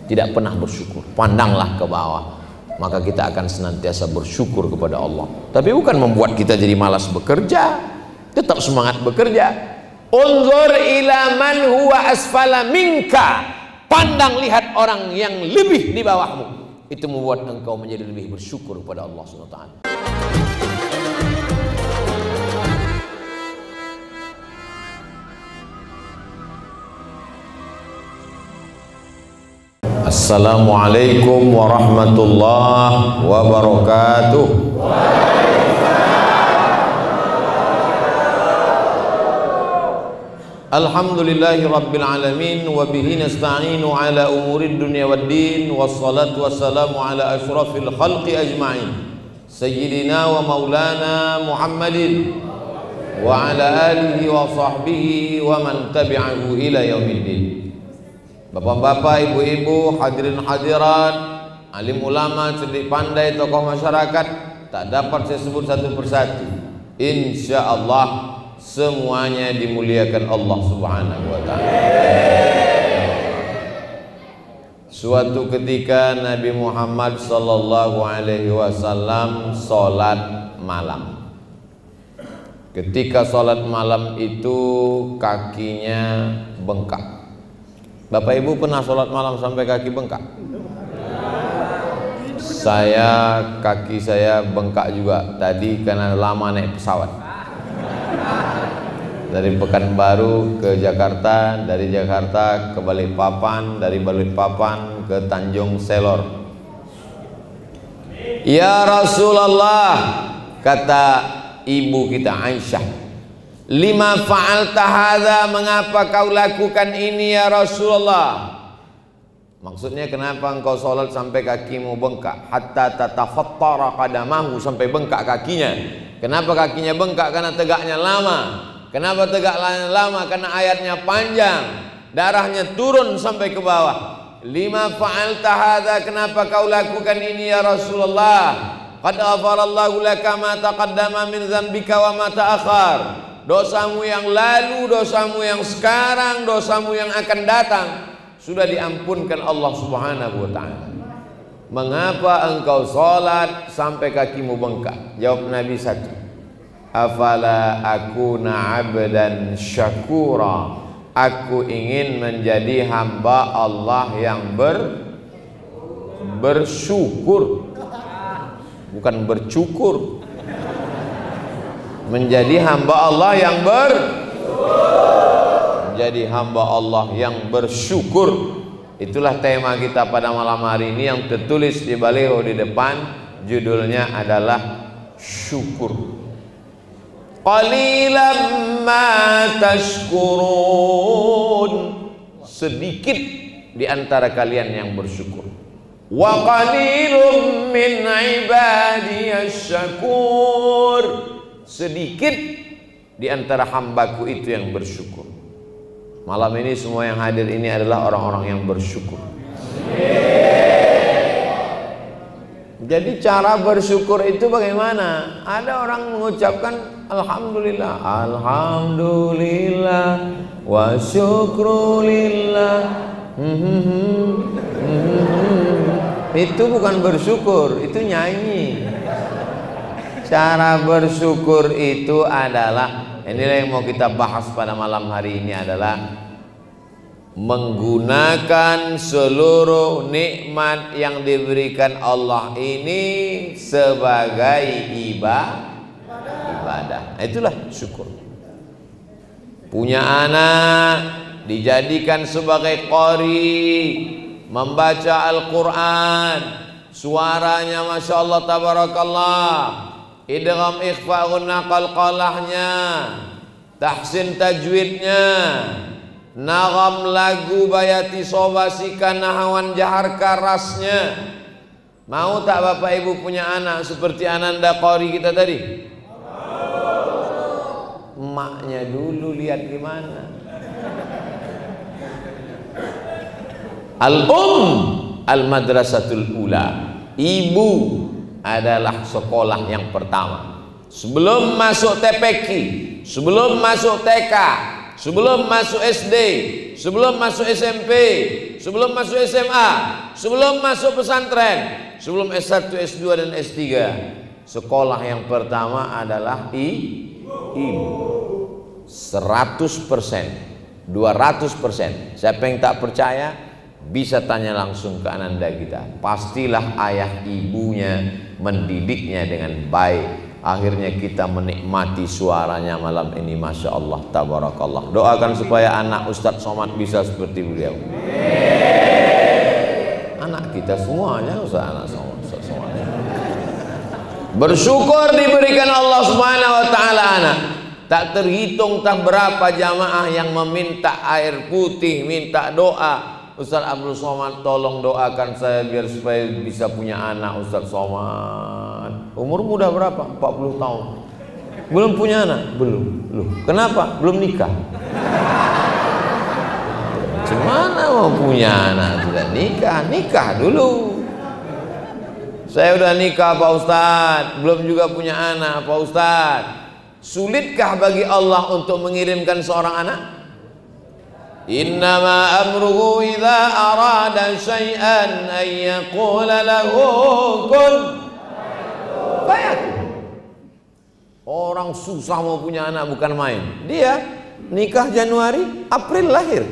tidak pernah bersyukur. Pandanglah ke bawah, maka kita akan senantiasa bersyukur kepada Allah. Tapi bukan membuat kita jadi malas bekerja, tetap semangat bekerja. Unzur ila man huwa asfala minka, pandang lihat orang yang lebih di bawahmu, itu membuat engkau menjadi lebih bersyukur kepada Allah Subhanahu wa taala. Assalamualaikum warahmatullahi wabarakatuh. Alhamdulillahi rabbil alamin, wa bihi nasta'inu ala umurid dunya waddin, wassalatu wassalamu ala asyrafil khalqi ajma'in, sayyidina wa maulana Muhammadin wa ala alihi wa sahbihi wa man tabi'ahu ila yaumiddin. Bapak-bapak, ibu-ibu, hadirin hadirat, alim ulama, cerdik pandai, tokoh masyarakat, tak dapat saya sebut satu persatu. Insya Allah semuanya dimuliakan Allah Subhanahu wa ta'ala. Suatu ketika Nabi Muhammad sallallahu alaihi wasallam salat malam. Ketika salat malam itu kakinya bengkak. Bapak Ibu pernah sholat malam sampai kaki bengkak? Kaki saya bengkak juga tadi karena lama naik pesawat. Dari Pekanbaru ke Jakarta, dari Jakarta ke Balikpapan, dari Balikpapan ke Tanjung Selor. Ya Rasulullah, kata ibu kita Aisyah, lima fa'alta hadza, mengapa kau lakukan ini ya Rasulullah? Maksudnya kenapa engkau sholat sampai kakimu bengkak? Hatta tatafattara qadamahu, sampai bengkak kakinya. Kenapa kakinya bengkak? Karena tegaknya lama. Kenapa tegaknya lama? Karena ayatnya panjang, darahnya turun sampai ke bawah. Lima fa'alta hadza, kenapa kau lakukan ini ya Rasulullah? Qad ghafarallahu laka ma taqaddama min dzambika wa ma ta'akhkhar. Dosamu yang lalu, dosamu yang sekarang, dosamu yang akan datang sudah diampunkan Allah Subhanahu wa ta'ala. Mengapa engkau sholat sampai kakimu bengkak? Jawab Nabi satu, afala akuna abdan syakura, aku ingin menjadi hamba Allah yang bersyukur, bukan bercukur. Menjadi hamba Allah yang menjadi hamba Allah yang bersyukur. Itulah tema kita pada malam hari ini yang tertulis di baliho di depan. Judulnya adalah syukur. Qalilan ma tashkurun, sedikit di antara kalian yang bersyukur. Wa qalilum min ibadiyasy syakur, sedikit di antara hambaku itu yang bersyukur. Malam ini semua yang hadir ini adalah orang-orang yang bersyukur. Jadi cara bersyukur itu bagaimana? Ada orang mengucapkan alhamdulillah, alhamdulillah wa syukrulillah. Itu bukan bersyukur, itu nyanyi. Cara bersyukur itu adalah, inilah yang mau kita bahas pada malam hari ini, adalah menggunakan seluruh nikmat yang diberikan Allah ini sebagai ibadah. Itulah syukur. Punya anak dijadikan sebagai qari, membaca Al-Quran, suaranya Masya Allah tabarakallah, idgham ikhfa gunna qalqalahnya, tahsin tajwidnya, nagam lagu bayati sobasika nahawan jahar karasnya. Mau tak Bapak Ibu punya anak seperti Ananda Qori kita tadi? Emaknya dulu lihat gimana. Al-madrasatul ula, ibu adalah sekolah yang pertama. Sebelum masuk TPQ, sebelum masuk TK, sebelum masuk SD, sebelum masuk SMP, sebelum masuk SMA, sebelum masuk pesantren, sebelum S1, S2 dan S3, sekolah yang pertama adalah ibu. 100%, 200%. Siapa yang tak percaya bisa tanya langsung ke ananda kita. Pastilah ayah ibunya mendidiknya dengan baik. Akhirnya kita menikmati suaranya malam ini, Masya Allah, tabarakallah. Doakan supaya anak Ustadz Somad bisa seperti beliau. Anak kita semuanya anak Ustadz Somad. Bersyukur diberikan Allah Subhanahu wa taala anak. Tak terhitung tak berapa jamaah yang meminta air putih, minta doa. Ustaz Abdul Somad, tolong doakan saya biar supaya bisa punya anak. Ustaz Somad, umur muda berapa? 40 tahun. Belum punya anak? Belum. Loh, kenapa? Belum nikah. Gimana mau punya anak tidak nikah? Nikah dulu. Saya udah nikah Pak Ustaz, belum juga punya anak Pak Ustaz. Sulitkah bagi Allah untuk mengirimkan seorang anak? Innama amruhu idza arada syai'an an yaqula lahu kun fayakun. Orang susah mau punya anak bukan main. Dia nikah Januari, April lahir.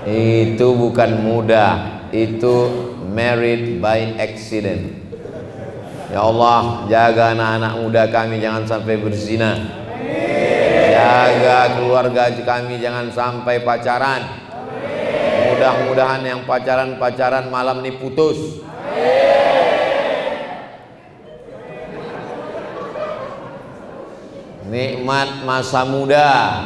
Itu bukan mudah, itu married by accident. Ya Allah, jaga anak-anak muda kami jangan sampai berzina. Jaga keluarga kami jangan sampai pacaran. Mudah-mudahan yang pacaran malam ini putus. Nikmat masa muda.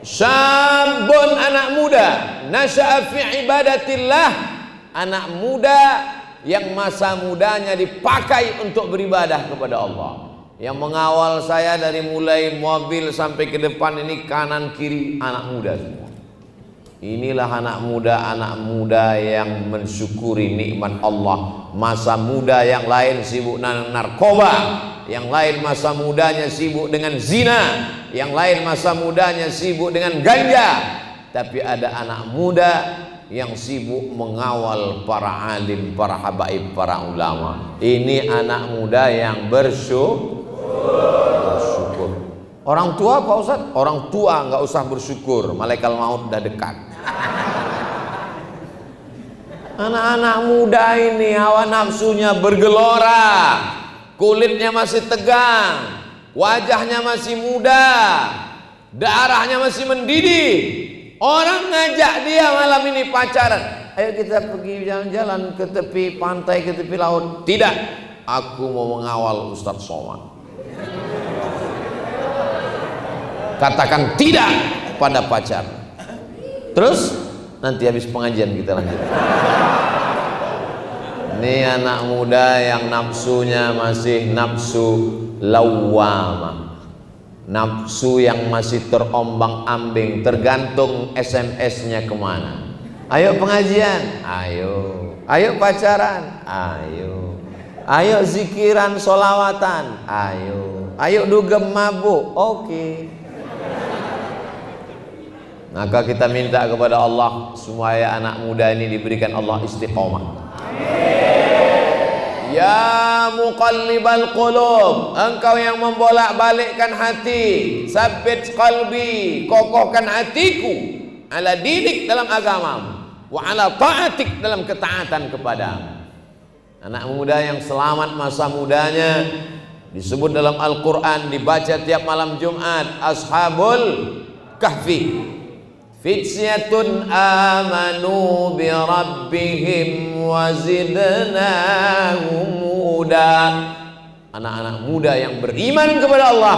Syabun, anak muda, nasya'a fi ibadatillah. Anak muda yang masa mudanya dipakai untuk beribadah kepada Allah. Yang mengawal saya dari mulai mobil sampai ke depan ini kanan kiri anak muda semua. Inilah anak muda yang mensyukuri nikmat Allah. Masa muda yang lain sibuk narkoba, yang lain masa mudanya sibuk dengan zina, yang lain masa mudanya sibuk dengan ganja. Tapi ada anak muda yang sibuk mengawal para alim, para habaib, para ulama. Ini anak muda yang bersyukur. Orang tua Pak Ustaz, orang tua nggak usah bersyukur, malaikat maut udah dekat. Anak-anak muda ini hawa nafsunya bergelora, kulitnya masih tegang, wajahnya masih muda, darahnya masih mendidih. Orang ngajak dia malam ini pacaran, ayo kita pergi jalan-jalan ke tepi pantai, ke tepi laut. Tidak, aku mau mengawal Ustadz Somad. Katakan tidak pada pacar. Terus nanti habis pengajian kita lanjut. Ini anak muda yang nafsunya masih nafsu lawwamah, nafsu yang masih terombang-ambing, tergantung SMS-nya kemana. Ayo pengajian, ayo pacaran, ayo zikiran solawatan, ayo dugem mabuk, oke. Maka kita minta kepada Allah supaya anak muda ini diberikan Allah istiqomah. Ya muqallibal qulub, engkau yang membolak-balikkan hati, sabbit qalbi, kokohkan hatiku ala dinik dalam agamamu, wa ala ta'atik dalam ketaatan kepadamu. Anak muda yang selamat masa mudanya disebut dalam Al-Quran, dibaca tiap malam Jumat, Ashabul Kahfi. Fityatun amanu bi rabbihim wa zidnahum huda. Anak-anak muda yang beriman kepada Allah,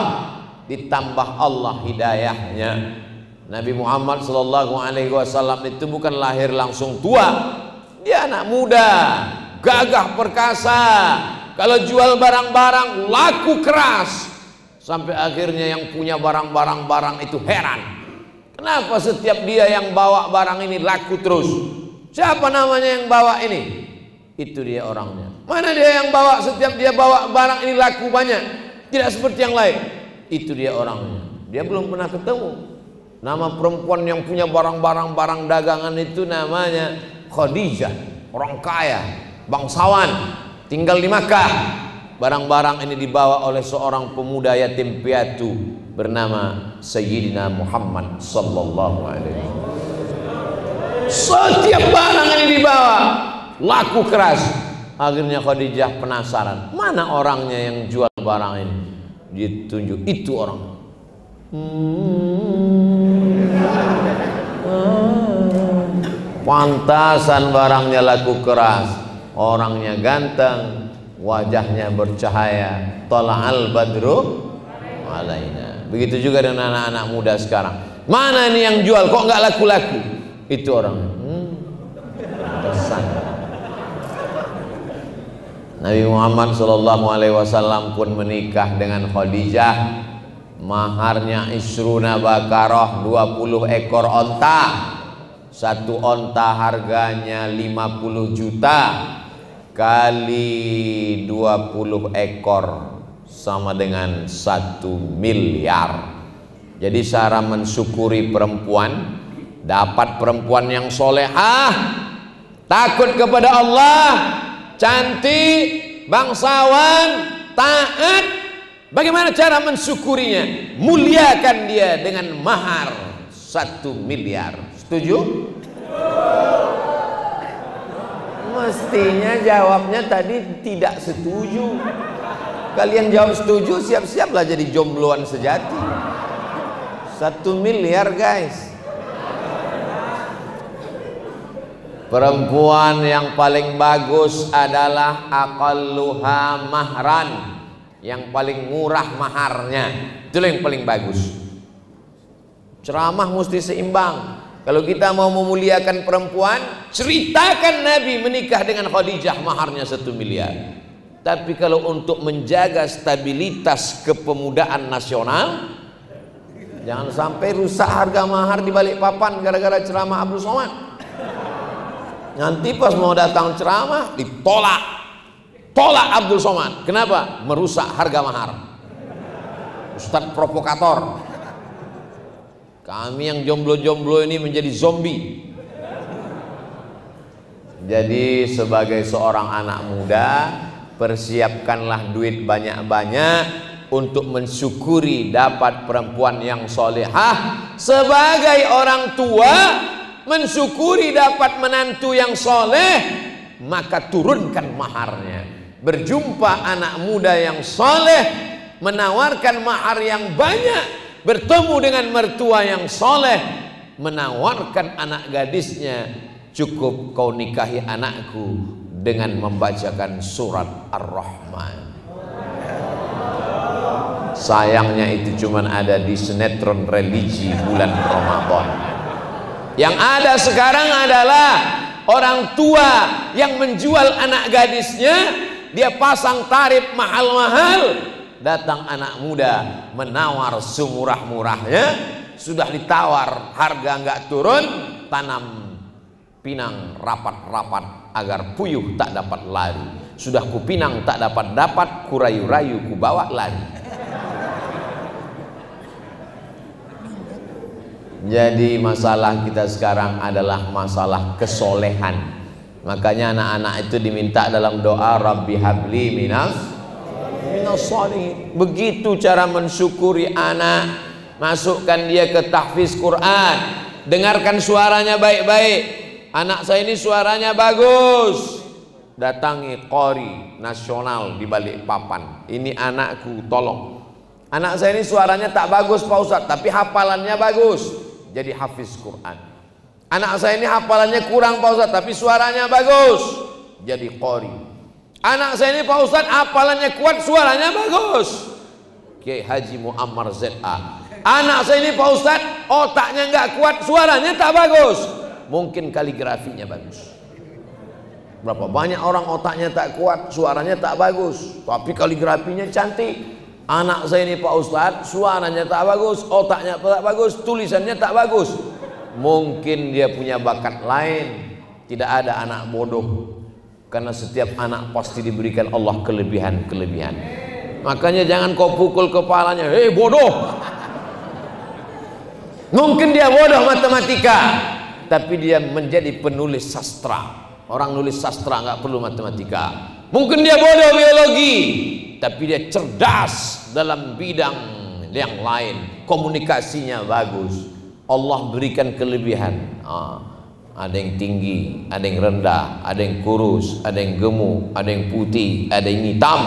ditambah Allah hidayahnya. Nabi Muhammad SAW itu bukan lahir langsung tua. Dia anak muda, gagah perkasa. Kalau jual barang-barang laku keras. Sampai akhirnya yang punya barang-barang itu heran. Kenapa setiap dia yang bawa barang ini laku terus? Siapa namanya yang bawa ini? Itu dia orangnya. Mana dia yang bawa, setiap dia bawa barang ini laku banyak, tidak seperti yang lain? Itu dia orangnya. Dia belum pernah ketemu. Nama perempuan yang punya barang dagangan itu namanya Khadijah. Orang kaya, bangsawan, tinggal di Makkah. Barang-barang ini dibawa oleh seorang pemuda yatim piatu bernama Sayyidina Muhammad sallallahu alaihi wasallam. Setiap barang ini dibawa, laku keras. Akhirnya Khadijah penasaran, mana orangnya yang jual barang ini? Ditunjuk, itu orang. Pantasan barangnya laku keras, orangnya ganteng, wajahnya bercahaya. Tala'al badru alaina. Begitu juga dengan anak-anak muda sekarang. Mana ini yang jual kok nggak laku-laku? Itu orang. Pesan. Nabi Muhammad SAW pun menikah dengan Khadijah. Maharnya isruna bakarah, 20 ekor onta. Satu onta harganya 50 juta kali 20 ekor sama dengan 1 miliar. Jadi cara mensyukuri perempuan, dapat perempuan yang solehah, takut kepada Allah, cantik, bangsawan, taat. Bagaimana cara mensyukurinya? Muliakan dia dengan mahar 1 miliar. Setuju? Mestinya jawabnya tadi tidak setuju. Kalian jawab setuju, siap-siaplah jadi jombloan sejati. 1 miliar guys. Perempuan yang paling bagus adalah aqalluha mahran, yang paling murah maharnya. Itulah yang paling bagus. Ceramah mesti seimbang. Kalau kita mau memuliakan perempuan, ceritakan Nabi menikah dengan Khadijah, maharnya 1 miliar. Tapi kalau untuk menjaga stabilitas kepemudaan nasional, jangan sampai rusak harga mahar di Balikpapan gara-gara ceramah Abdul Somad. Nanti pas mau datang ceramah ditolak. Tolak Abdul Somad. Kenapa? Merusak harga mahar. Ustadz provokator. Kami yang jomblo-jomblo ini menjadi zombie. Jadi sebagai seorang anak muda, persiapkanlah duit banyak-banyak untuk mensyukuri dapat perempuan yang solehah. Sebagai orang tua, mensyukuri dapat menantu yang soleh, maka turunkan maharnya. Berjumpa anak muda yang soleh, menawarkan mahar yang banyak. Bertemu dengan mertua yang soleh, menawarkan anak gadisnya, cukup kau nikahi anakku dengan membacakan surat Ar-Rahman. Sayangnya itu cuma ada di sinetron religi bulan Ramadan. Yang ada sekarang adalah orang tua yang menjual anak gadisnya, dia pasang tarif mahal-mahal. Datang anak muda menawar semurah-murahnya, sudah ditawar harga nggak turun, tanam pinang rapat-rapat agar puyuh tak dapat lari. Sudah kupinang tak dapat, kurayu-rayu ku bawa lari. Jadi masalah kita sekarang adalah masalah kesolehan. Makanya anak-anak itu diminta dalam doa, Rabbi habli minas sholihin. Begitu cara mensyukuri anak. Masukkan dia ke tahfiz Quran, dengarkan suaranya baik-baik. Anak saya ini suaranya bagus, datangi qori nasional di Balikpapan. Ini anakku, tolong. Anak saya ini suaranya tak bagus Pak Ustadz, tapi hafalannya bagus, jadi hafiz Quran. Anak saya ini hafalannya kurang Pak Ustadz, tapi suaranya bagus, jadi qori. Anak saya ini Pak Ustadz hafalannya kuat, suaranya bagus, Kiai Haji Muammar ZA. Anak saya ini Pak Ustadz otaknya nggak kuat, suaranya tak bagus, mungkin kaligrafinya bagus. Berapa banyak orang otaknya tak kuat, suaranya tak bagus, tapi kaligrafinya cantik. Anak saya ini Pak Ustadz suaranya tak bagus, otaknya tak bagus, tulisannya tak bagus. Mungkin dia punya bakat lain. Tidak ada anak bodoh, karena setiap anak pasti diberikan Allah kelebihan-kelebihan. Makanya jangan kau pukul kepalanya, hei bodoh. Mungkin dia bodoh matematika, tapi dia menjadi penulis sastra. Orang nulis sastra nggak perlu matematika. Mungkin dia bodoh biologi, tapi dia cerdas dalam bidang yang lain, komunikasinya bagus. Allah berikan kelebihan. Ada yang tinggi, ada yang rendah, ada yang kurus, ada yang gemuk, ada yang putih, ada yang hitam.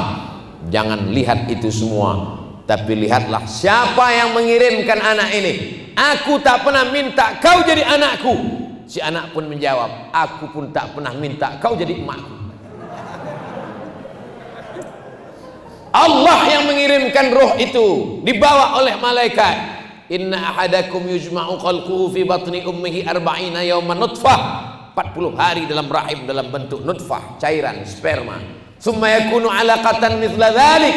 Jangan lihat itu semua, tapi lihatlah siapa yang mengirimkan anak ini. Aku tak pernah minta kau jadi anakku. Si anak pun menjawab, aku pun tak pernah minta kau jadi emakku. Allah yang mengirimkan roh itu, dibawa oleh malaikat. Inna ahadakum yujma'u khalquhu fi batni ummihi arba'ina yawman nutfah. 40 hari dalam rahim dalam bentuk nutfah, cairan sperma. Summa yakunu alaqatan mithla dhalik,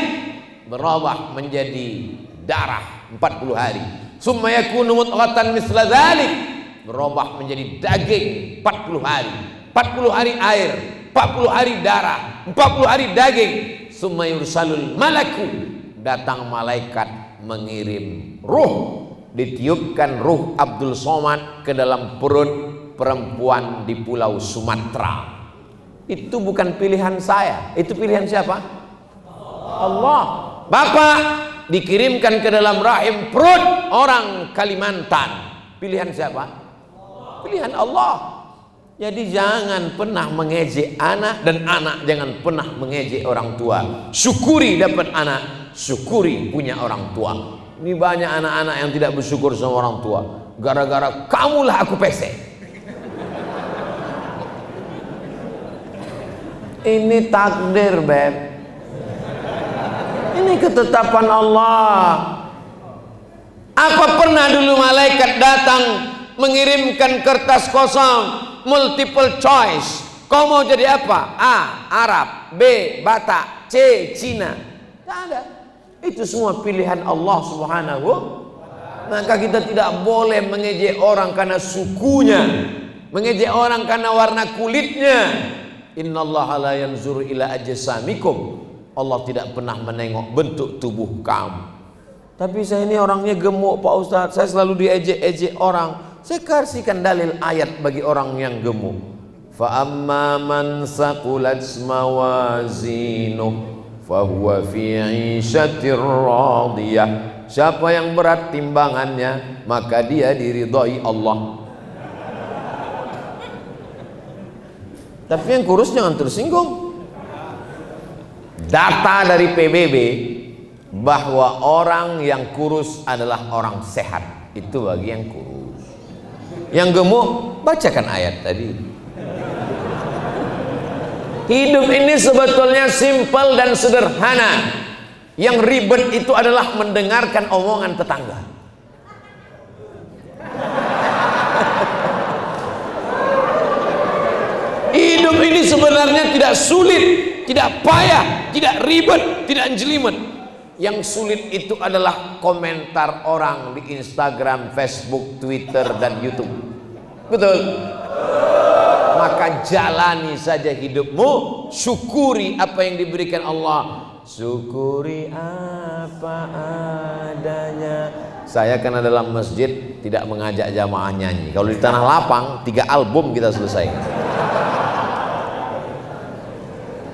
berubah menjadi darah 40 hari. Summa yakunu mudghatan mithla dhalik, berubah menjadi daging 40 hari. 40 hari air, 40 hari darah, 40 hari daging. Summa yursalul malaku, datang malaikat mengirim ruh. Ditiupkan ruh Abdul Somad ke dalam perut perempuan di pulau Sumatera. Itu bukan pilihan saya, itu pilihan siapa? Allah. Bapak dikirimkan ke dalam rahim perut orang Kalimantan. Pilihan siapa? Pilihan Allah. Jadi jangan pernah mengejek anak, dan anak jangan pernah mengejek orang tua. Syukuri dapat anak, syukuri punya orang tua. Ini banyak anak-anak yang tidak bersyukur sama orang tua. Gara-gara kamulah aku pesek. Ini takdir, Beb. Ini ketetapan Allah. Apa pernah dulu malaikat datang mengirimkan kertas kosong, multiple choice? Kau mau jadi apa? A. Arab, B. Batak, C. Cina. Tidak ada. Itu semua pilihan Allah Subhanahu. Maka kita tidak boleh mengejek orang karena sukunya, mengejek orang karena warna kulitnya. Innallaha la yanzuru ila ajsamikum. Allah tidak pernah menengok bentuk tubuh kamu. Tapi saya ini orangnya gemuk, Pak Ustadz. Saya selalu diejek-ejek orang. Saya kasihkan dalil ayat bagi orang yang gemuk. Fa amma man saqulat mawazinuh fahuwa fi 'ishatir radiyah. Siapa yang berat timbangannya, maka dia diridhai Allah. Tapi yang kurus jangan tersinggung. Data dari PBB bahwa orang yang kurus adalah orang sehat. Itu bagi yang kurus. Yang gemuk, bacakan ayat tadi. Hidup ini sebetulnya simpel dan sederhana. Yang ribet itu adalah mendengarkan omongan tetangga. Hidup ini sebenarnya tidak sulit, tidak payah, tidak ribet, tidak jelimet. Yang sulit itu adalah komentar orang di Instagram, Facebook, Twitter, dan YouTube. Betul? Maka jalani saja hidupmu, syukuri apa yang diberikan Allah. Syukuri apa adanya. Saya karena dalam masjid tidak mengajak jamaah nyanyi. Kalau di tanah lapang 3 album kita selesai.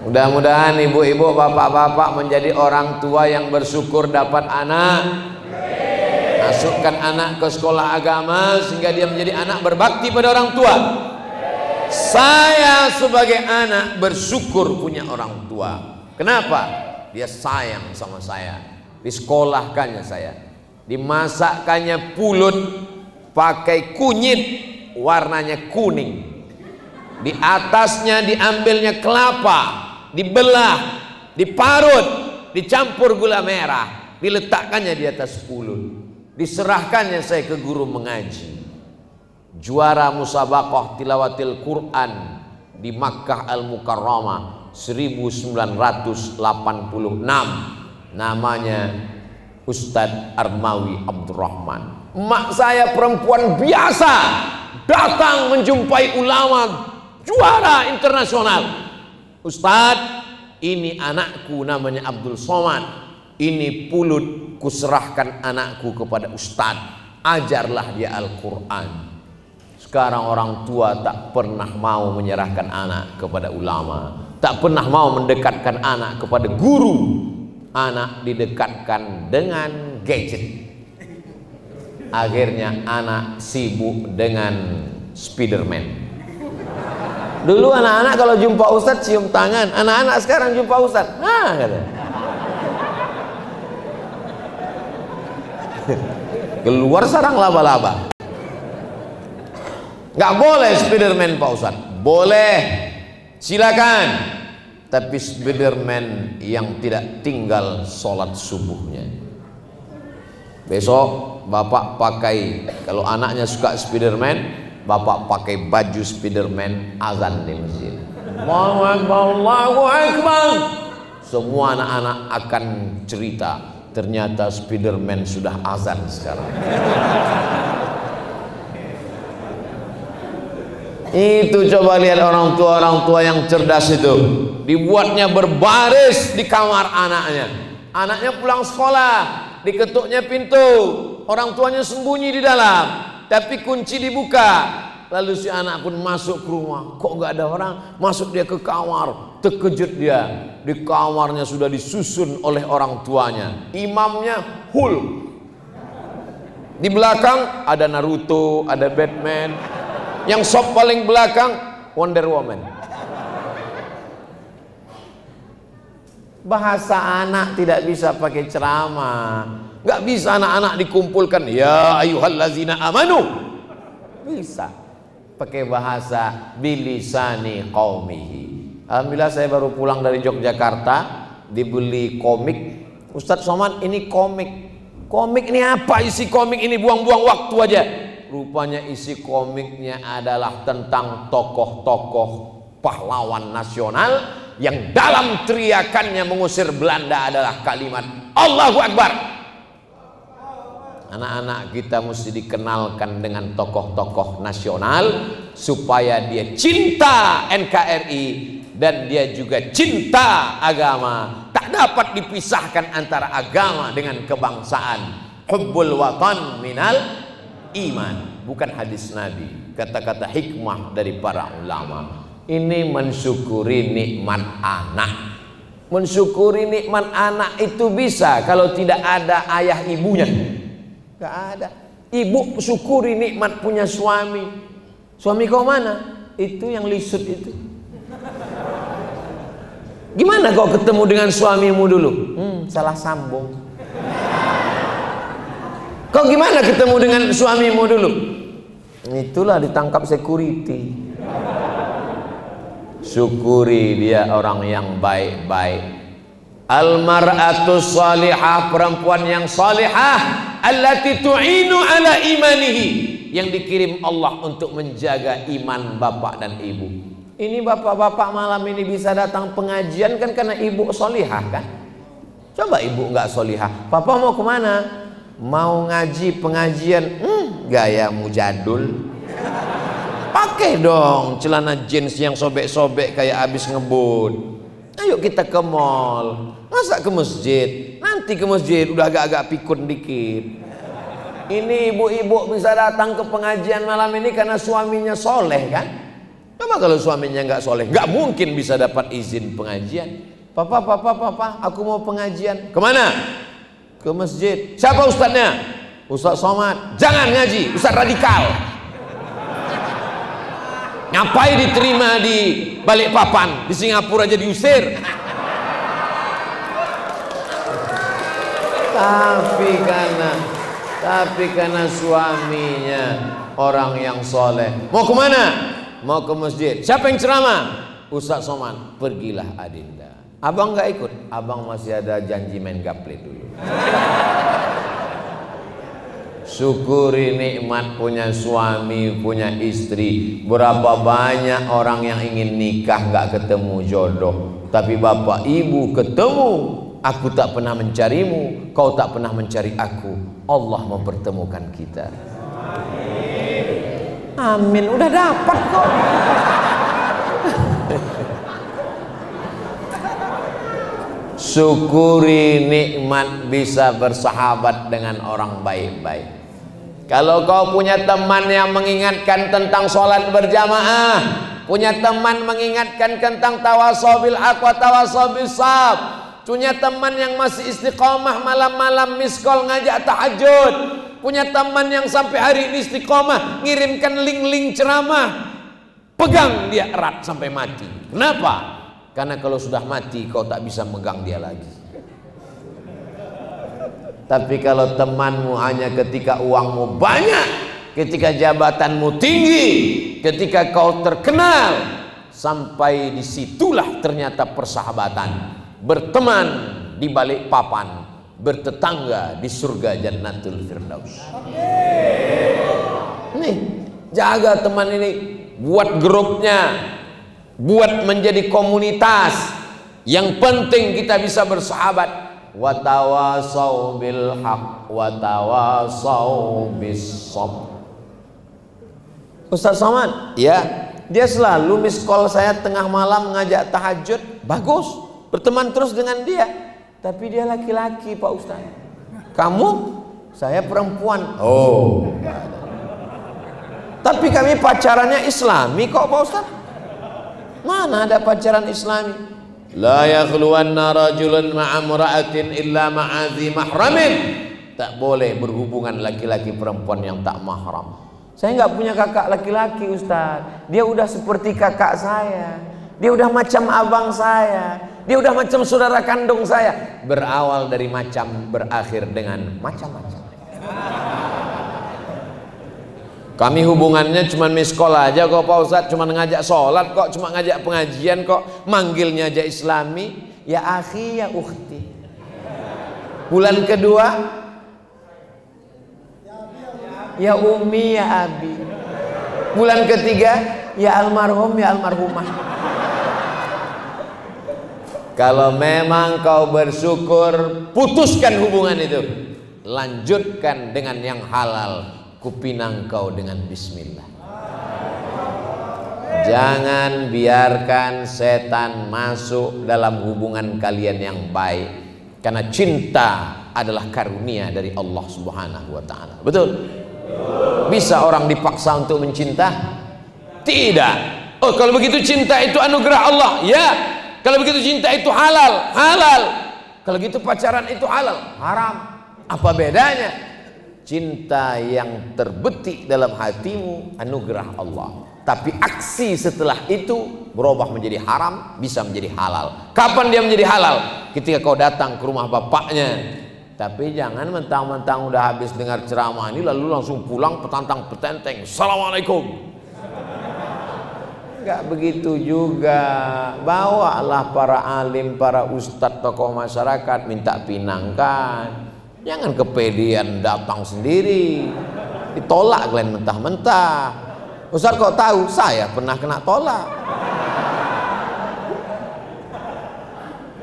Mudah-mudahan ibu-ibu, bapak-bapak menjadi orang tua yang bersyukur dapat anak. Masukkan anak ke sekolah agama sehingga dia menjadi anak berbakti pada orang tua. Saya sebagai anak bersyukur punya orang tua. Kenapa? Dia sayang sama saya. Disekolahkannya saya, dimasakkannya pulut pakai kunyit warnanya kuning. Di atasnya diambilnya kelapa, dibelah, diparut, dicampur gula merah, diletakkannya di atas pulut. Diserahkannya saya ke guru mengaji. Juara musabaqah tilawatil Quran di Makkah Al-Mukarramah 1986. Namanya Ustadz Armawi Abdurrahman. Emak saya perempuan biasa, datang menjumpai ulama juara internasional. Ustadz, ini anakku namanya Abdul Somad. Ini pulut kuserahkan anakku kepada Ustadz. ajarlah dia Al-Quran. Sekarang orang tua tak pernah mau menyerahkan anak kepada ulama, tak pernah mau mendekatkan anak kepada guru. Anak didekatkan dengan gadget. Akhirnya anak sibuk dengan Spiderman. Dulu anak-anak kalau jumpa ustadz cium tangan, anak-anak sekarang jumpa ustadz, nah kata. Keluar sarang laba-laba. Nggak boleh Spiderman Pak Ustadz. Boleh, silakan. Tapi Spiderman yang tidak tinggal sholat subuhnya. Besok bapak pakai, kalau anaknya suka Spiderman, bapak pakai baju Spiderman, azan di masjid. Allahu Akbar, Allahu Akbar. Semua anak-anak akan cerita, ternyata Spiderman sudah azan sekarang. Itu coba lihat orang tua yang cerdas itu, dibuatnya berbaris di kamar anaknya. Anaknya pulang sekolah, diketuknya pintu, orang tuanya sembunyi di dalam, tapi kunci dibuka. Lalu si anak pun masuk ke rumah, kok nggak ada orang? Masuk dia ke kamar, terkejut dia. Di kamarnya sudah disusun oleh orang tuanya. Imamnya Hulk. Di belakang ada Naruto, ada Batman. Yang sop paling belakang Wonder Woman. Bahasa anak tidak bisa pakai ceramah. Nggak bisa anak-anak dikumpulkan, ya ayyuhallazina amanu. Bisa pakai bahasa bilisani qaumihi. Alhamdulillah saya baru pulang dari Yogyakarta, dibeli komik. Ustadz Somad, ini komik. Komik ini apa isi komik ini? Buang-buang waktu aja. Rupanya isi komiknya adalah tentang tokoh-tokoh pahlawan nasional yang dalam teriakannya mengusir Belanda adalah kalimat Allahu Akbar. Anak-anak kita mesti dikenalkan dengan tokoh-tokoh nasional supaya dia cinta NKRI dan dia juga cinta agama. Tak dapat dipisahkan antara agama dengan kebangsaan. Hubbul watan minal iman, bukan hadis Nabi, kata-kata hikmah dari para ulama. Ini mensyukuri nikmat anak. Mensyukuri nikmat anak itu bisa kalau tidak ada ayah ibunya. Gak ada. Ibu syukuri nikmat punya suami. Suami kau mana? Itu yang lisut itu. Gimana kau ketemu dengan suamimu dulu? Salah sambung. Kau gimana ketemu dengan suamimu dulu? Itulah ditangkap security. Syukuri dia orang yang baik-baik. Al-mar'atus salihah, perempuan yang salihah, allati tu'inu ala imanihi, yang dikirim Allah untuk menjaga iman bapak dan ibu. Ini bapak-bapak malam ini bisa datang pengajian kan karena ibu salihah kan? Coba ibu nggak salihah, papa mau kemana? Mau ngaji pengajian, gayamu jadul. Pakai dong celana jeans yang sobek-sobek kayak habis ngebut. Ayo kita ke mall, masa ke masjid? Nanti ke masjid udah agak-agak pikun dikit. Ini ibu-ibu bisa datang ke pengajian malam ini karena suaminya soleh kan? Coba kalau suaminya nggak soleh, nggak mungkin bisa dapat izin pengajian. Papa, aku mau pengajian. Kemana? Ke masjid. Siapa ustadznya? Ustadz Somad. Jangan ngaji, ustadz radikal. Ngapain diterima di Balikpapan, di Singapura aja diusir. Tapi karena suaminya orang yang soleh. Mau kemana? Mau ke masjid. Siapa yang ceramah? Ustadz Somad. Pergilah Adinda. Abang nggak ikut, abang masih ada janji main gaple dulu. Syukuri nikmat punya suami, punya istri. Berapa banyak orang yang ingin nikah nggak ketemu jodoh, tapi bapak ibu ketemu. Aku tak pernah mencarimu, kau tak pernah mencari aku. Allah mempertemukan kita. Amin, udah dapat kok. Syukuri nikmat bisa bersahabat dengan orang baik-baik. Kalau kau punya teman yang mengingatkan tentang sholat berjamaah, punya teman mengingatkan tentang tawasaw bil haq wa tawasaw bis sabr, punya teman yang masih istiqomah malam-malam miskol ngajak tahajud, punya teman yang sampai hari ini istiqomah ngirimkan link-link ceramah, pegang dia erat sampai mati. Kenapa? Karena kalau sudah mati kau tak bisa megang dia lagi. Tapi kalau temanmu hanya ketika uangmu banyak, ketika jabatanmu tinggi, ketika kau terkenal, sampai disitulah ternyata persahabatan. Berteman di balik papan, bertetangga di surga Jannatul Firdaus. Nih, jaga teman ini, buat grupnya, buat menjadi komunitas. Yang penting kita bisa bersahabat. Watawasaw bil haq watawasaw bis sabr. Ustaz Somad, ya, dia selalu miss call saya tengah malam ngajak tahajud. Bagus, berteman terus dengan dia. Tapi dia laki-laki Pak Ustaz. Kamu? Saya perempuan. Oh. Tapi kami pacarannya Islami kok Pak Ustaz. Mana ada pacaran Islami? La yakhluwanna rajulun ma'amra'atin illa ma'adhi mahramin. Tak boleh berhubungan laki-laki perempuan yang tak mahram. Saya nggak punya kakak laki-laki Ustaz. Dia udah seperti kakak saya. Dia udah macam abang saya. Dia udah macam saudara kandung saya. Berawal dari macam, berakhir dengan macam-macam. Kami hubungannya cuma miss call aja kok Pak Ustadz, cuma ngajak sholat kok, cuma ngajak pengajian kok, manggilnya aja Islami, ya akhi ya ukhti. Bulan kedua, ya umi ya abi. Bulan ketiga, ya almarhum ya almarhumah. Kalau memang kau bersyukur, putuskan hubungan itu, lanjutkan dengan yang halal. Kupinang kau dengan bismillah. Jangan biarkan setan masuk dalam hubungan kalian yang baik, karena cinta adalah karunia dari Allah Subhanahu wa taala. Betul? Bisa orang dipaksa untuk mencinta? Tidak. Oh, kalau begitu cinta itu anugerah Allah. Ya. Kalau begitu cinta itu halal. Halal. Kalau gitu pacaran itu halal. Haram. Apa bedanya? Cinta yang terbetik dalam hatimu anugerah Allah, tapi aksi setelah itu berubah menjadi haram, bisa menjadi halal. Kapan dia menjadi halal? Ketika kau datang ke rumah bapaknya. Tapi jangan mentang-mentang udah habis dengar ceramah ini lalu langsung pulang petantang petenteng, assalamualaikum. Enggak begitu juga. Bawalah para alim, para ustadz, tokoh masyarakat, minta pinangkan. Jangan kepedean datang sendiri, ditolak kalian mentah-mentah. Ustaz kok tahu? Saya pernah kena tolak.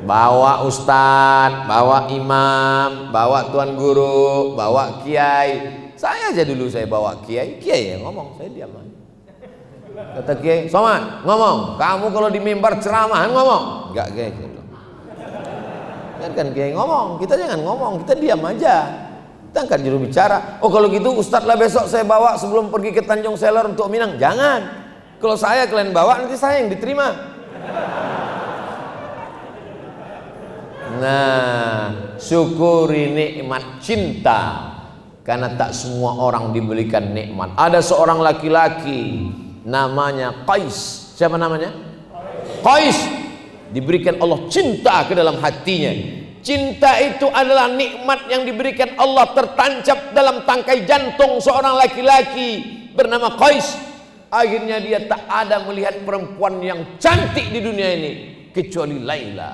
Bawa ustaz, bawa imam, bawa tuan guru, bawa kiai. Saya aja dulu saya bawa kiai, kiai yang ngomong, saya diam aja. Kata kiai, Somad ngomong, kamu kalau di mimbar ceramahan ngomong. Enggak kiai. Kan kiai ngomong, kita jangan ngomong, kita diam aja. Kita angkat juru bicara. Oh kalau gitu Ustadz lah besok saya bawa sebelum pergi ke Tanjung Seler untuk Minang. Jangan. Kalau saya kalian bawa nanti saya yang diterima. Nah, syukuri nikmat cinta, karena tak semua orang diberikan nikmat. Ada seorang laki-laki namanya Qais. Siapa namanya? Qais. Diberikan Allah cinta ke dalam hatinya. Cinta itu adalah nikmat yang diberikan Allah tertancap dalam tangkai jantung seorang laki-laki bernama Qais. Akhirnya dia tak ada melihat perempuan yang cantik di dunia ini kecuali Laila.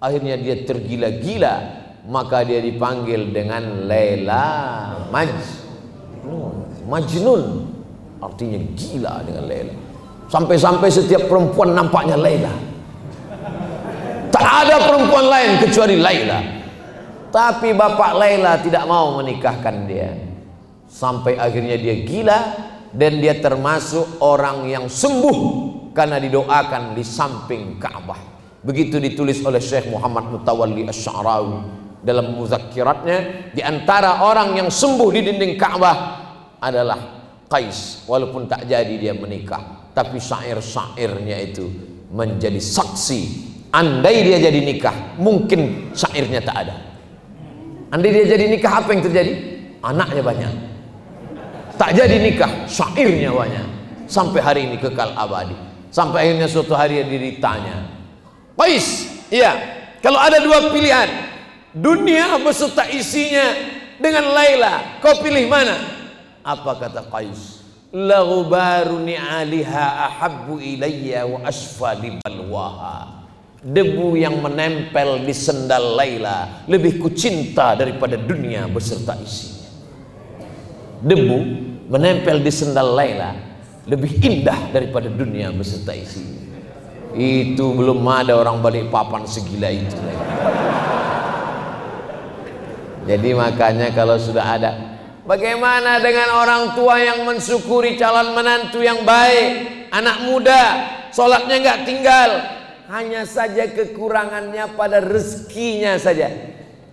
Akhirnya dia tergila-gila, maka dia dipanggil dengan Laila Majnun, artinya gila dengan Laila. Sampai-sampai setiap perempuan nampaknya Laila. Tak ada perempuan lain kecuali Laila. Tapi bapak Laila tidak mau menikahkan dia. Sampai akhirnya dia gila, dan dia termasuk orang yang sembuh karena didoakan di samping Ka'bah. Begitu ditulis oleh Syekh Muhammad Mutawalli Asy-Sya'rawi dalam muzakkiratnya. Di antara orang yang sembuh di dinding Ka'bah adalah Qais, walaupun tak jadi dia menikah, tapi syair-syairnya itu menjadi saksi. Andai dia jadi nikah, mungkin syairnya tak ada. Andai dia jadi nikah, apa yang terjadi? Anaknya banyak. Tak jadi nikah, syairnya banyak. Sampai hari ini kekal abadi. Sampai akhirnya suatu hari dia ditanya, Qais, iya, kalau ada dua pilihan, dunia beserta isinya dengan Laila, kau pilih mana? Apa kata Qais? La ghubaru ni'aliha ahabbu ilayya wa asfali balwaha. Debu yang menempel di sendal Laila lebih kucinta daripada dunia beserta isinya. Debu menempel di sendal Laila lebih indah daripada dunia beserta isinya. Itu belum ada orang Balikpapan segila itu. Jadi makanya kalau sudah ada, bagaimana dengan orang tua yang mensyukuri calon menantu yang baik, anak muda, sholatnya nggak tinggal, hanya saja kekurangannya pada rezekinya saja.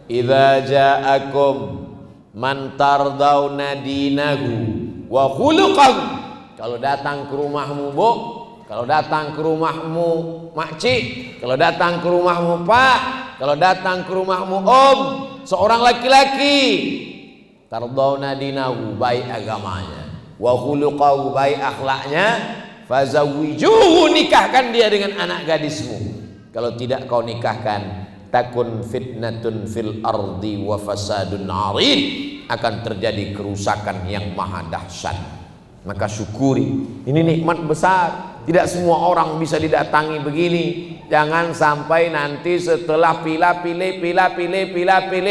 Idza ja'akum man tardawna dinahu wa khuluqahu. Kalau datang ke rumahmu, Bu, kalau datang ke rumahmu makcik, kalau datang ke rumahmu Pak, kalau datang ke rumahmu Om, seorang laki-laki, tardawna dinahu, baik agamanya, wa khuluqahu, baik akhlaknya, fazawwijuhu, nikahkan dia dengan anak gadismu. Kalau tidak kau nikahkan, takun fitnatun fil ardi wa fasadun arid, akan terjadi kerusakan yang maha dahsyat. Maka syukuri, ini nikmat besar. Tidak semua orang bisa didatangi begini. Jangan sampai nanti setelah pilih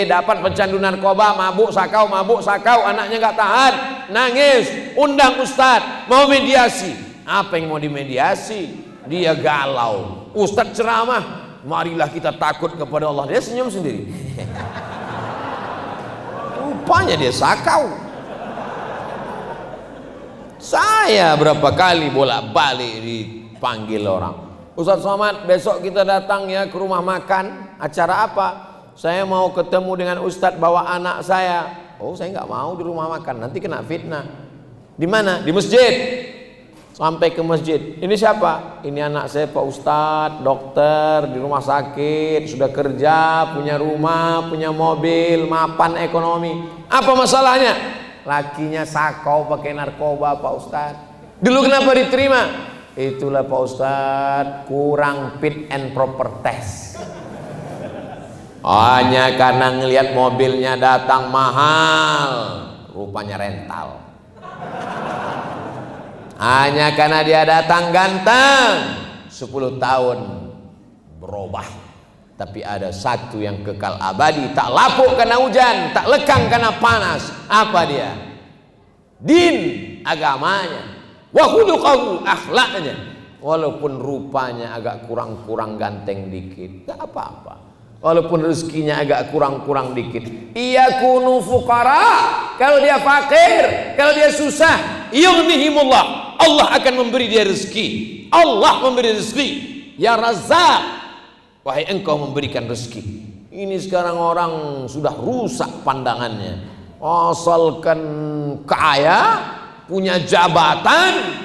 dapat pecandu narkoba, mabuk sakau, anaknya nggak tahan, nangis, undang ustadz, mau mediasi. Apa yang mau dimediasi? Dia galau. Ustadz ceramah, marilah kita takut kepada Allah. Dia senyum sendiri. Rupanya dia sakau. Saya berapa kali bolak-balik dipanggil orang, Ustadz Somad, besok kita datang ya ke rumah makan. Acara apa? Saya mau ketemu dengan Ustadz bawa anak saya. Oh, saya nggak mau di rumah makan, nanti kena fitnah. Di mana? Di masjid. Sampai ke masjid. Ini siapa? Ini anak saya Pak Ustadz, dokter di rumah sakit, sudah kerja, punya rumah, punya mobil, mapan ekonomi. Apa masalahnya? Lakinya sakau pakai narkoba Pak Ustadz. Dulu kenapa diterima? Itulah Pak Ustadz, kurang fit and proper test. Hanya karena ngelihat mobilnya datang mahal, rupanya rental. Hanya karena dia datang ganteng, 10 tahun berubah. Tapi ada satu yang kekal abadi, tak lapuk karena hujan, tak lekang karena panas. Apa dia? Din, agamanya. Wa khuluqahu, akhlaknya. Walaupun rupanya agak kurang-kurang ganteng dikit, tak apa-apa. Walaupun rezekinya agak kurang-kurang dikit, iyakunu fuqara, kalau dia fakir, kalau dia susah, yughnihimullah, Allah akan memberi dia rezeki. Allah memberi rezeki. Ya Razzaq, wahai engkau memberikan rezeki. Ini sekarang orang sudah rusak pandangannya. Asalkan kaya, punya jabatan,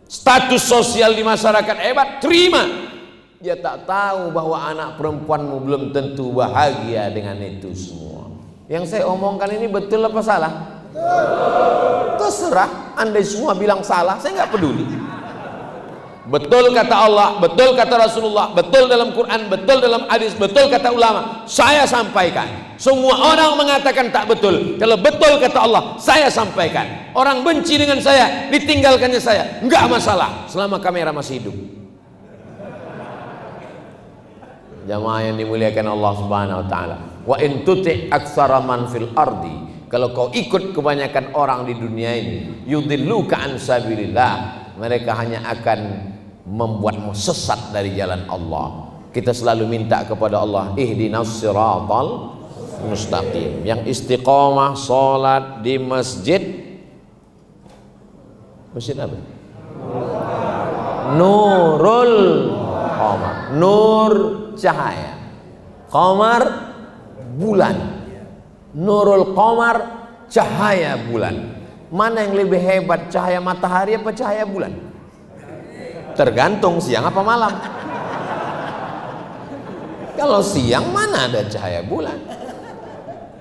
status sosial di masyarakat hebat, terima. Dia tak tahu bahwa anak perempuanmu belum tentu bahagia dengan itu semua. Yang saya omongkan ini betul apa salah? Terserah, andai semua bilang salah, saya nggak peduli. Betul kata Allah, betul kata Rasulullah, betul dalam Quran, betul dalam hadis, betul kata ulama, saya sampaikan. Semua orang mengatakan tak betul. Kalau betul kata Allah, saya sampaikan. Orang benci dengan saya, ditinggalkannya saya, enggak masalah selama kamera masih hidup. Jamaah yang dimuliakan Allah Subhanahu wa taala. Wa in tuti' aktsara man fil ardi, kalau kau ikut kebanyakan orang di dunia ini, yudilluka an sabilillah, mereka hanya akan membuatmu sesat dari jalan Allah. Kita selalu minta kepada Allah, ihdinas siratal mustaqim. Yang istiqomah salat di masjid, masjid apa? Nurul Qamar, nur cahaya, Qamar bulan, Nurul Qamar cahaya bulan. Mana yang lebih hebat, cahaya matahari apa cahaya bulan? Tergantung siang apa malam. Kalau siang mana ada cahaya bulan.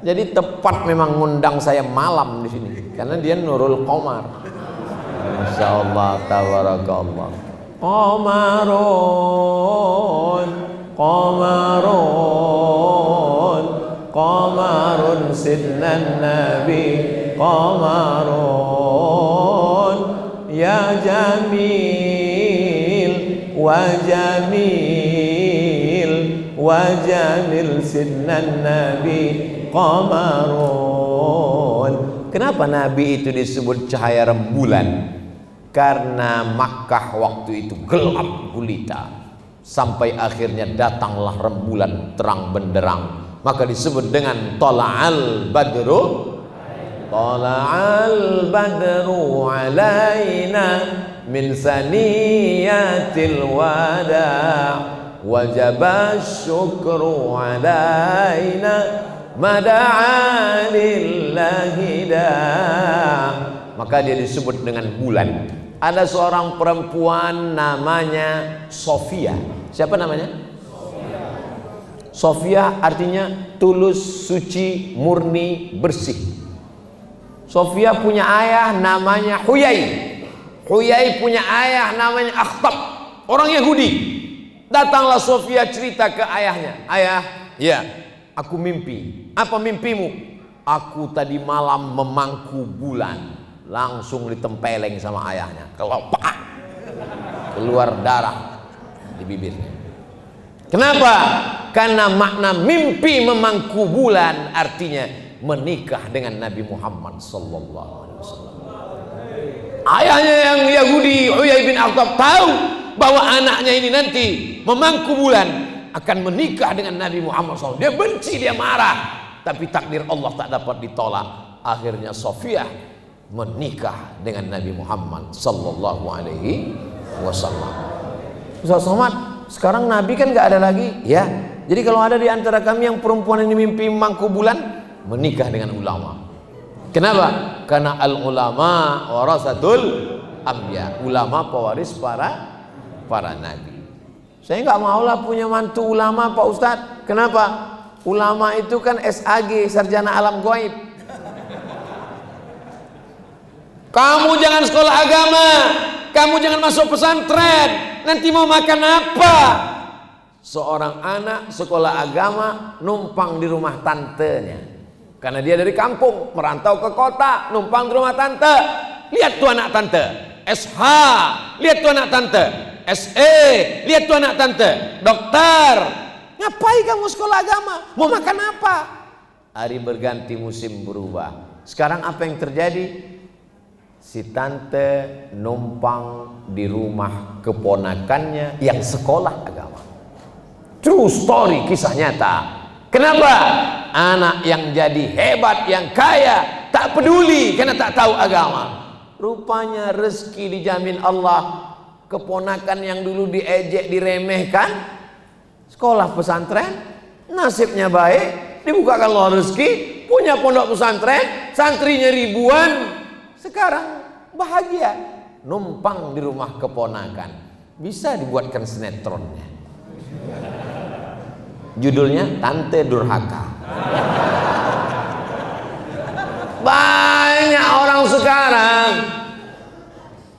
Jadi tepat memang ngundang saya malam di sini karena dia Nurul Qamar. Masya Allah, tabarakallah. Qamarun, qamarun, qamarun sidnan nabi, qamarun, ya jamil, wa jamil, wa jamil sidnan nabi, qamarun. Kenapa Nabi itu disebut cahaya rembulan? Karena Makkah waktu itu gelap gulita sampai akhirnya datanglah rembulan terang benderang, maka disebut dengan tala'al badru, tala'al badru alaina min saniyatil wada' wajaba syukru alaina mada'a lillahi da. Maka dia disebut dengan bulan. Ada seorang perempuan namanya Sofia. Siapa namanya? Sofia artinya tulus, suci, murni, bersih. Sofia punya ayah namanya Huyai. Huyai punya ayah namanya Akhtab, orang Yahudi. Datanglah Sofia cerita ke ayahnya. Ayah, ya, aku mimpi. Apa mimpimu? Aku tadi malam memangku bulan. Langsung ditempeleng sama ayahnya. Kelopak, keluar darah di bibirnya. Kenapa? Karena makna mimpi memangku bulan artinya menikah dengan Nabi Muhammad sallallahu alaihi wasallam. Ayahnya yang Yahudi Huyai bin Akhtab tahu bahwa anaknya ini nanti memangku bulan akan menikah dengan Nabi Muhammad SAW. Dia benci, dia marah, tapi takdir Allah tak dapat ditolak. Akhirnya Sofia menikah dengan Nabi Muhammad sallallahu alaihi wasallam. Ustaz Somad, sekarang Nabi kan nggak ada lagi, ya. Jadi kalau ada di antara kami yang perempuan ini mimpi mangku bulan, menikah dengan ulama. Kenapa? Karena al ulama warasatul anbiya. Ulama pewaris para nabi. Saya nggak maulah punya mantu ulama, Pak Ustadz. Kenapa? Ulama itu kan SAG, sarjana alam gaib. Kamu jangan sekolah agama, kamu jangan masuk pesantren, nanti mau makan apa? Seorang anak sekolah agama numpang di rumah tantenya, karena dia dari kampung merantau ke kota, numpang di rumah tante. Lihat tuh anak tante, SH, lihat tuh anak tante, SE, lihat tuh anak tante, dokter. Ngapain kamu sekolah agama? Mau makan apa? Hari berganti, musim berubah. Sekarang apa yang terjadi? Si tante numpang di rumah keponakannya yang sekolah agama. True story, kisah nyata. Kenapa? Anak yang jadi hebat, yang kaya, tak peduli karena tak tahu agama. Rupanya rezeki dijamin Allah. Keponakan yang dulu diejek, diremehkan, sekolah pesantren, nasibnya baik, dibukakan Allah rezeki, punya pondok pesantren, santrinya ribuan. Sekarang bahagia, numpang di rumah keponakan. Bisa dibuatkan sinetronnya. Judulnya Tante Durhaka. Banyak orang sekarang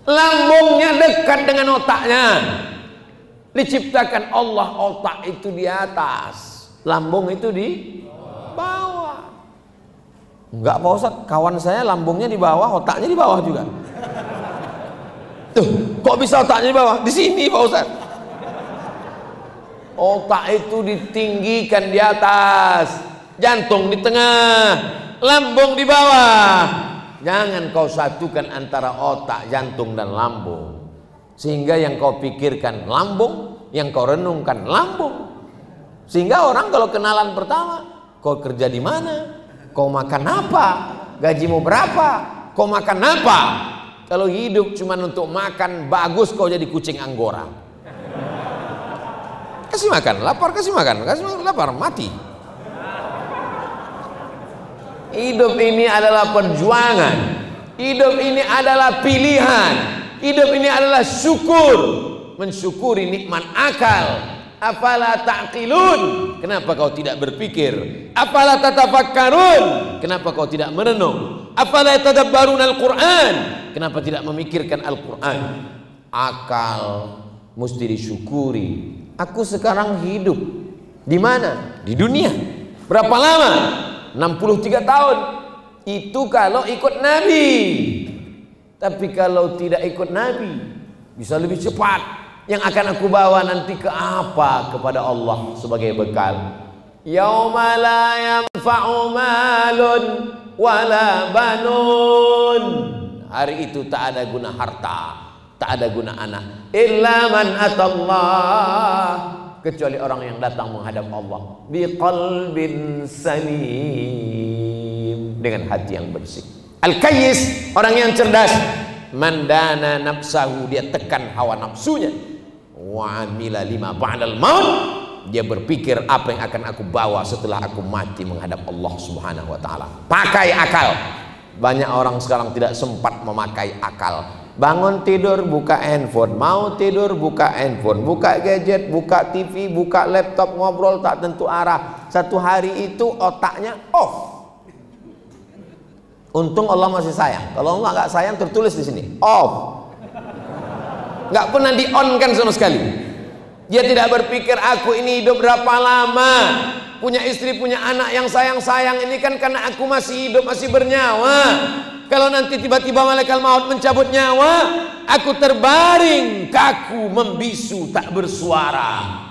lambungnya dekat dengan otaknya. Diciptakan Allah otak itu di atas, lambung itu di bawah. Enggak Pak Ustadz, kawan saya lambungnya di bawah, otaknya di bawah juga. Tuh, kok bisa otaknya di bawah? Di sini Pak Ustadz. Otak itu ditinggikan di atas, jantung di tengah, lambung di bawah. Jangan kau satukan antara otak, jantung dan lambung, sehingga yang kau pikirkan lambung, yang kau renungkan lambung. Sehingga orang kalau kenalan pertama, kau kerja di mana? Kau makan apa? Gajimu berapa? Kau makan apa? Kalau hidup cuma untuk makan, bagus kau jadi kucing Anggora. Kasih makan, lapar kasih makan, lapar mati. Hidup ini adalah perjuangan. Hidup ini adalah pilihan. Hidup ini adalah syukur. Mensyukuri nikmat akal. Afala ta'qilun? Kenapa kau tidak berpikir? Afala tatafakkarun? Kenapa kau tidak merenung? Afala tadabbarun al-Quran? Kenapa tidak memikirkan Al-Quran? Akal mesti disyukuri. Aku sekarang hidup di mana? Di dunia. Berapa lama? 63 tahun. Itu kalau ikut Nabi. Tapi kalau tidak ikut Nabi, bisa lebih cepat. Yang akan aku bawa nanti ke apa? Kepada Allah sebagai bekal. Yauma la yanfa'u malun wala banun. Hari itu tak ada guna harta, tak ada guna anak. Illa man atallah, kecuali orang yang datang menghadap Allah biqalbin salim, dengan hati yang bersih. Al-Kayyis, orang yang cerdas, mandana nafsahu, dia tekan hawa nafsunya. Wa amila lima ba'dal maut, dia berpikir apa yang akan aku bawa setelah aku mati menghadap Allah Subhanahu wa taala. Pakai akal. Banyak orang sekarang tidak sempat memakai akal. Bangun tidur buka handphone, mau tidur buka handphone, buka gadget, buka TV, buka laptop, ngobrol tak tentu arah. Satu hari itu otaknya off. Untung Allah masih sayang. Kalau Allah nggak sayang tertulis di sini off. Nggak pernah di on kan sama sekali. Dia tidak berpikir aku ini hidup berapa lama, punya istri, punya anak yang sayang-sayang ini kan karena aku masih hidup, masih bernyawa. Kalau nanti tiba-tiba malaikat maut mencabut nyawa, aku terbaring kaku, membisu, tak bersuara.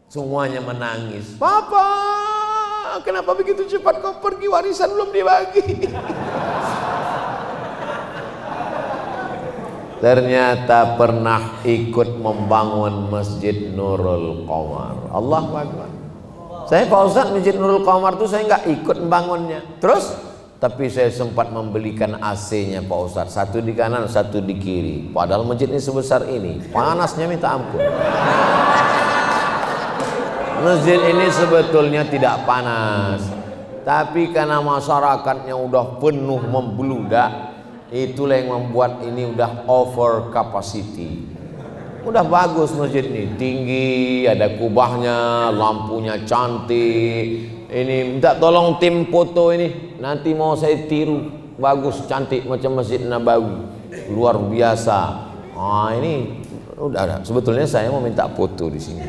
Semuanya menangis. Papa, kenapa begitu cepat kau pergi, warisan belum dibagi? Ternyata pernah ikut membangun Masjid Nurul Qamar. Allahu Akbar. Saya Pak Ustadz, Masjid Nurul Qamar itu saya nggak ikut membangunnya. Terus, tapi saya sempat membelikan AC-nya Pak Ustadz. Satu di kanan, satu di kiri. Padahal masjid ini sebesar ini, panasnya minta ampun. Masjid ini sebetulnya tidak panas, tapi karena masyarakatnya udah penuh membludak, itulah yang membuat ini udah over capacity. Udah bagus masjid ini, tinggi, ada kubahnya, lampunya cantik. Ini minta tolong tim foto ini, nanti mau saya tiru, bagus, cantik macam Masjid Nabawi, luar biasa. Ah ini udah ada. Sebetulnya saya mau minta foto di sini.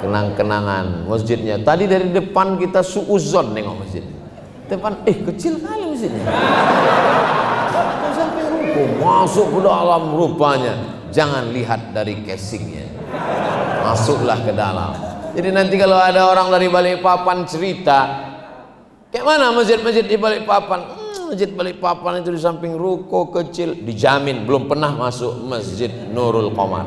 Kenang-kenangan masjidnya. Tadi dari depan kita suuzon nengok masjid. Depan, kecil kali masjidnya. Sampai ruko, masuk ke dalam rupanya. Jangan lihat dari casingnya. Masuklah ke dalam. Jadi nanti kalau ada orang dari Balikpapan cerita, kayak mana masjid-masjid di Balikpapan? Masjid Balikpapan itu di samping ruko kecil, dijamin belum pernah masuk Masjid Nurul Qamar.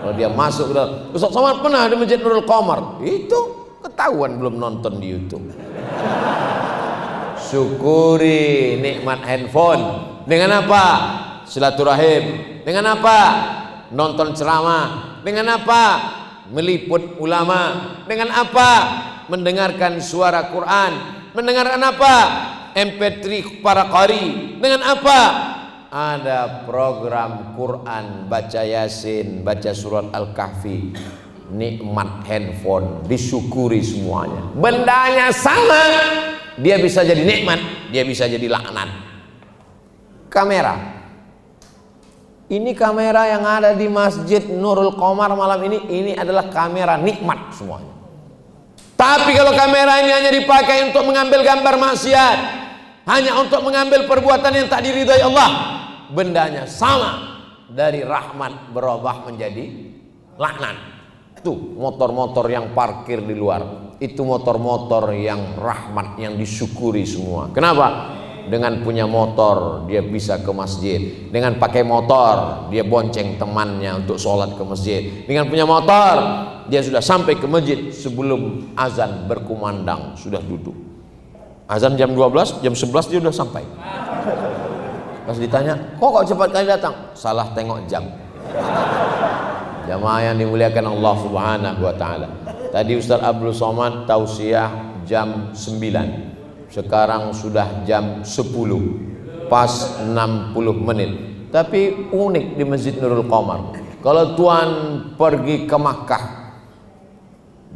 Kalau dia masuk ke dalam, Ustaz Somad pernah di Masjid Nurul Qamar, itu ketahuan belum nonton di YouTube. Syukuri nikmat handphone. Dengan apa? Silaturahim. Dengan apa? Nonton ceramah. Dengan apa? Meliput ulama. Dengan apa? Mendengarkan suara Quran. Mendengarkan apa? MP3 para qari. Dengan apa? Ada program Quran, baca Yasin, baca surat Al-Kahfi. Nikmat handphone, disyukuri semuanya. Bendanya sama, dia bisa jadi nikmat, dia bisa jadi laknat. Kamera. Ini kamera yang ada di Masjid Nurul Qamar malam ini adalah kamera nikmat semuanya. Tapi kalau kamera ini hanya dipakai untuk mengambil gambar maksiat, hanya untuk mengambil perbuatan yang tak diridhai Allah, bendanya sama, dari rahmat berubah menjadi laknat. Tuh motor-motor yang parkir di luar, itu motor-motor yang rahmat, yang disyukuri semua. Kenapa? Dengan punya motor dia bisa ke masjid. Dengan pakai motor dia bonceng temannya untuk sholat ke masjid. Dengan punya motor dia sudah sampai ke masjid sebelum azan berkumandang, sudah duduk. Azan jam 12, jam 11 dia sudah sampai. Pas ditanya, kok cepat kali datang? Salah tengok jam. Jamaah yang dimuliakan Allah Subhanahu wa taala. Tadi Ustaz Abdul Somad tausiah jam 9. Sekarang sudah jam 10 pas 60 menit. Tapi unik di Masjid Nurul Qamar, kalau tuan pergi ke Makkah,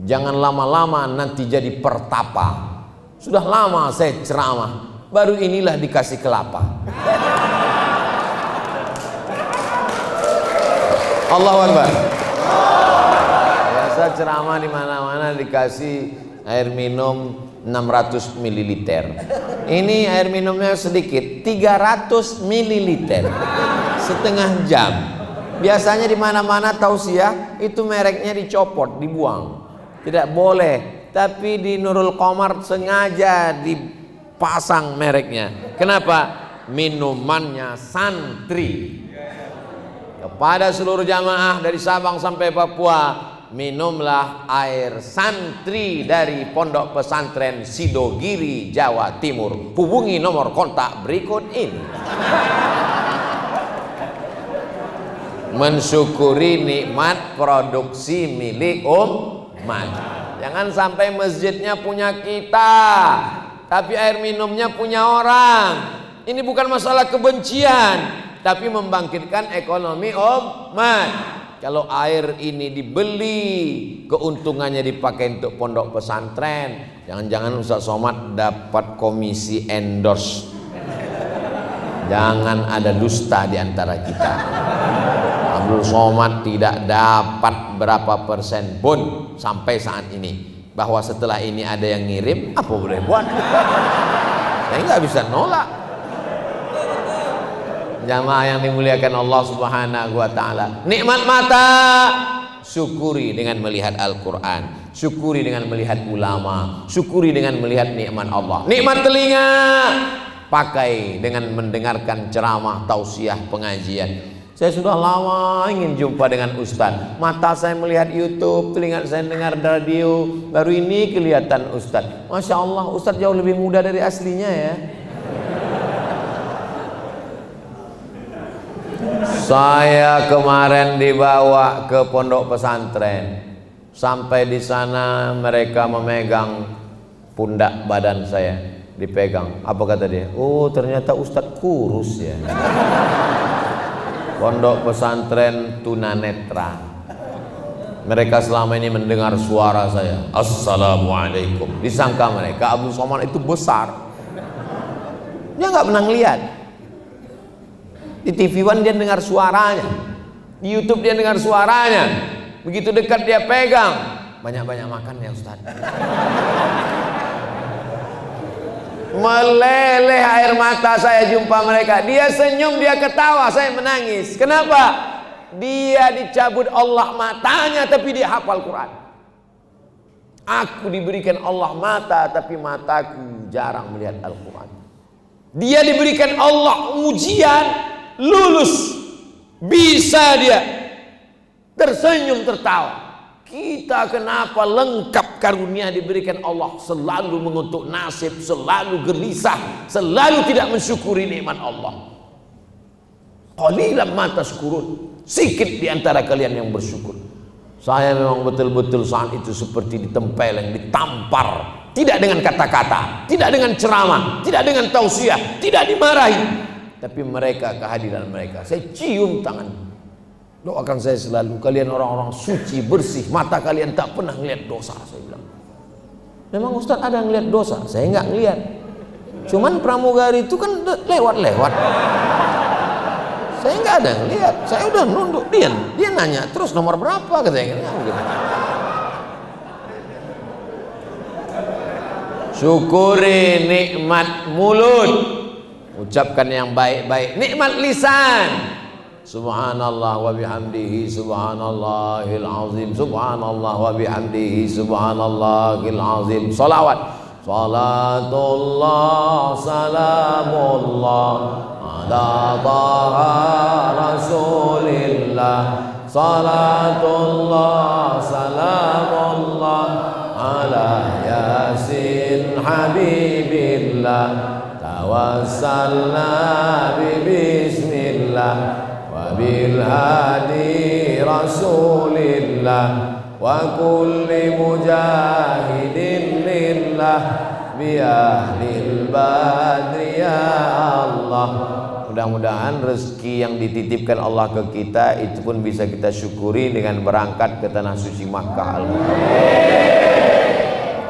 jangan lama-lama nanti jadi pertapa. Sudah lama saya ceramah, baru inilah dikasih kelapa. Allahu Akbar. Biasa ceramah di mana-mana dikasih air minum 600 ml. Ini air minumnya sedikit, 300 ml. Setengah jam. Biasanya di mana-mana tausiah itu mereknya dicopot, dibuang. Tidak boleh. Tapi di Nurul Qamar sengaja dipasang mereknya. Kenapa? Minumannya santri. Kepada seluruh jamaah dari Sabang sampai Papua, minumlah air santri dari Pondok Pesantren Sidogiri, Jawa Timur. Hubungi nomor kontak berikut ini. Mensyukuri nikmat produksi milik umat. Jangan sampai masjidnya punya kita, tapi air minumnya punya orang. Ini bukan masalah kebencian, tapi membangkitkan ekonomi umat. Kalau air ini dibeli, keuntungannya dipakai untuk pondok pesantren, jangan-jangan Ustaz Somad dapat komisi endorse. Jangan ada dusta di antara kita. Abdul Somad tidak dapat berapa persen pun sampai saat ini. Bahwa setelah ini ada yang ngirim, apa boleh buat? Saya nggak bisa nolak. Jamaah yang dimuliakan Allah Subhanahu wa taala. Nikmat mata, syukuri dengan melihat Al-Qur'an, syukuri dengan melihat ulama, syukuri dengan melihat nikmat Allah. Nikmat telinga, pakai dengan mendengarkan ceramah, tausiah, pengajian. Saya sudah lama ingin jumpa dengan Ustadz. Mata saya melihat YouTube, telinga saya dengar radio, baru ini kelihatan Ustadz. Masya Allah, Ustadz jauh lebih muda dari aslinya ya. Saya kemarin dibawa ke pondok pesantren. Sampai di sana mereka memegang pundak badan saya, dipegang. Apa kata dia? Oh, ternyata Ustadz kurus ya. Pondok pesantren tunanetra. Mereka selama ini mendengar suara saya, Assalamualaikum. Disangka mereka Abdul Somad itu besar. Dia nggak pernah ngeliat. Di TV One dia dengar suaranya, di YouTube dia dengar suaranya. Begitu dekat dia pegang. Banyak-banyak makan ya Ustaz. Meleleh air mata saya jumpa mereka. Dia senyum, dia ketawa, saya menangis. Kenapa? Dia dicabut Allah matanya, tapi dia hafal Quran. Aku diberikan Allah mata, tapi mataku jarang melihat Al-Quran. Dia diberikan Allah ujian, lulus, bisa dia tersenyum tertawa. Kita kenapa lengkap karunia diberikan Allah, selalu mengutuk nasib, selalu gelisah, selalu tidak mensyukuri nikmat Allah. Qalilan ma tashkurun, sikit di antara kalian yang bersyukur. Saya memang betul-betul saat itu seperti ditempeleng, ditampar, tidak dengan kata-kata, tidak dengan ceramah, tidak dengan tausiah, tidak dimarahi. Tapi mereka, kehadiran mereka, saya cium tangan. Doakan saya selalu, kalian orang-orang suci, bersih, mata kalian tak pernah ngeliat dosa. Saya bilang, memang Ustadz ada ngeliat dosa? Saya nggak ngeliat. Cuman pramugari itu kan lewat-lewat. Saya nggak ada ngeliat. Saya udah nunduk, dia nanya terus nomor berapa katanya. Gitu. Syukuri nikmat mulut, ucapkan yang baik-baik. Nikmat lisan, subhanallah wa bihamdihi subhanallahil azim, subhanallah wa bihamdihi subhanallahil azim. Salawat, salatullah salamullah ala taha rasulillah, salatullah salamullah ala yasin habibillah, tawassalna bismillah bil hadi rasulillah wa kulli mujahidin lillah bi ahli Lailatul Badri ya Allah. Mudah-mudahan rezeki yang dititipkan Allah ke kita itu pun bisa kita syukuri dengan berangkat ke tanah suci Makkah.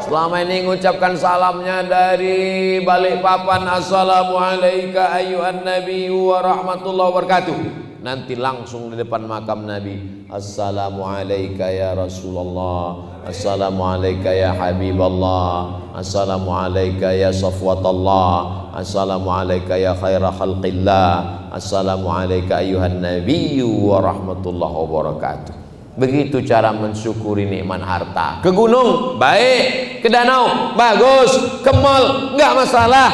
Selama ini mengucapkan salamnya dari Balikpapan, assalamualaikum ayyuhan nabi wa rahmatullahi wabarakatuh. Nanti langsung di depan makam Nabi, assalamualaikum ya Rasulullah, assalamualaikum ya Habiballah, assalamualaikum ya Safwatallah, assalamualaikum ya khaira khalqillah, assalamualaikum ayyuhan nabi wa rahmatullahi wabarakatuh. Begitu cara mensyukuri nikmat harta. Ke gunung baik, ke danau bagus, ke mall nggak masalah.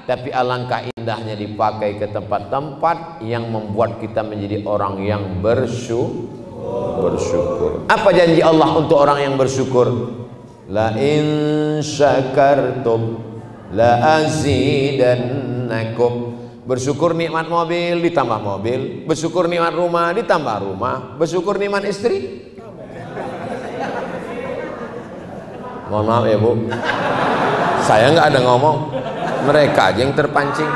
Tapi alangkah indahnya dipakai ke tempat-tempat yang membuat kita menjadi orang yang bersyukur. Apa janji Allah untuk orang yang bersyukur? La in syakartum la azidannakum. Bersyukur nikmat mobil ditambah mobil, bersyukur nikmat rumah ditambah rumah, bersyukur nikmat istri. Mohon maaf ya Bu, saya nggak ada ngomong, mereka aja yang terpancing.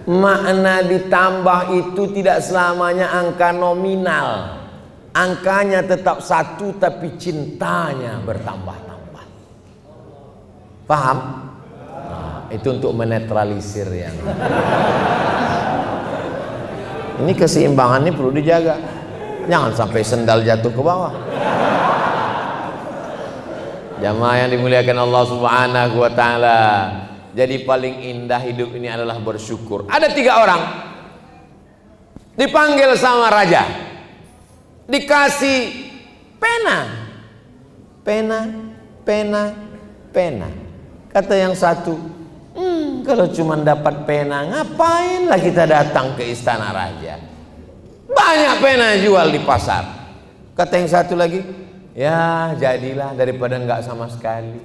Makna ditambah itu tidak selamanya angka nominal, angkanya tetap satu tapi cintanya bertambah-tambah. Paham? Itu untuk menetralisir yang ini. Keseimbangan ini perlu dijaga, jangan sampai sendal jatuh ke bawah. Jamaah yang dimuliakan Allah Subhanahu wa ta'ala, jadi paling indah hidup ini adalah bersyukur. Ada 3 orang dipanggil sama raja, dikasih pena. Kata yang satu, kalau cuma dapat pena, ngapain lah kita datang ke istana raja? Banyak pena jual di pasar. Kata yang satu lagi, ya jadilah daripada enggak sama sekali.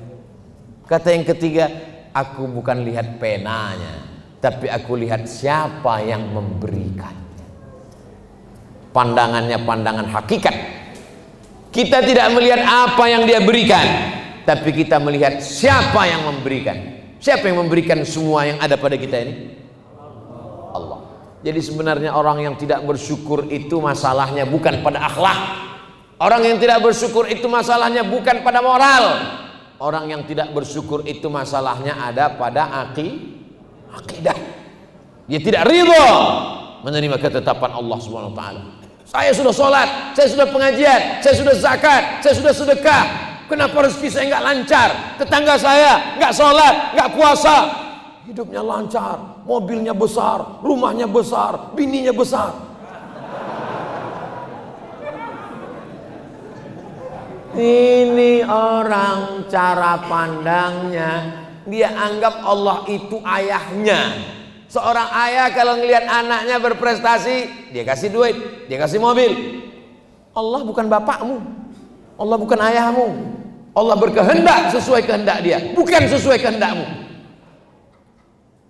Kata yang ketiga, aku bukan lihat penanya, tapi aku lihat siapa yang memberikannya. Pandangannya pandangan hakikat. Kita tidak melihat apa yang dia berikan, tapi kita melihat siapa yang memberikan. Siapa yang memberikan semua yang ada pada kita ini? Allah. Jadi sebenarnya orang yang tidak bersyukur itu masalahnya bukan pada akhlak. Orang yang tidak bersyukur itu masalahnya bukan pada moral. Orang yang tidak bersyukur itu masalahnya ada pada akidah. Dia tidak ridha menerima ketetapan Allah Subhanahu wa taala. Saya sudah sholat, saya sudah pengajian, saya sudah zakat, saya sudah sedekah. Kenapa rezeki saya nggak lancar? Tetangga saya nggak sholat, nggak puasa, hidupnya lancar, mobilnya besar, rumahnya besar, bininya besar. Ini orang cara pandangnya, dia anggap Allah itu ayahnya. Seorang ayah kalau ngelihat anaknya berprestasi, dia kasih duit, dia kasih mobil. Allah bukan bapakmu, Allah bukan ayahmu. Allah berkehendak sesuai kehendak dia, bukan sesuai kehendakmu.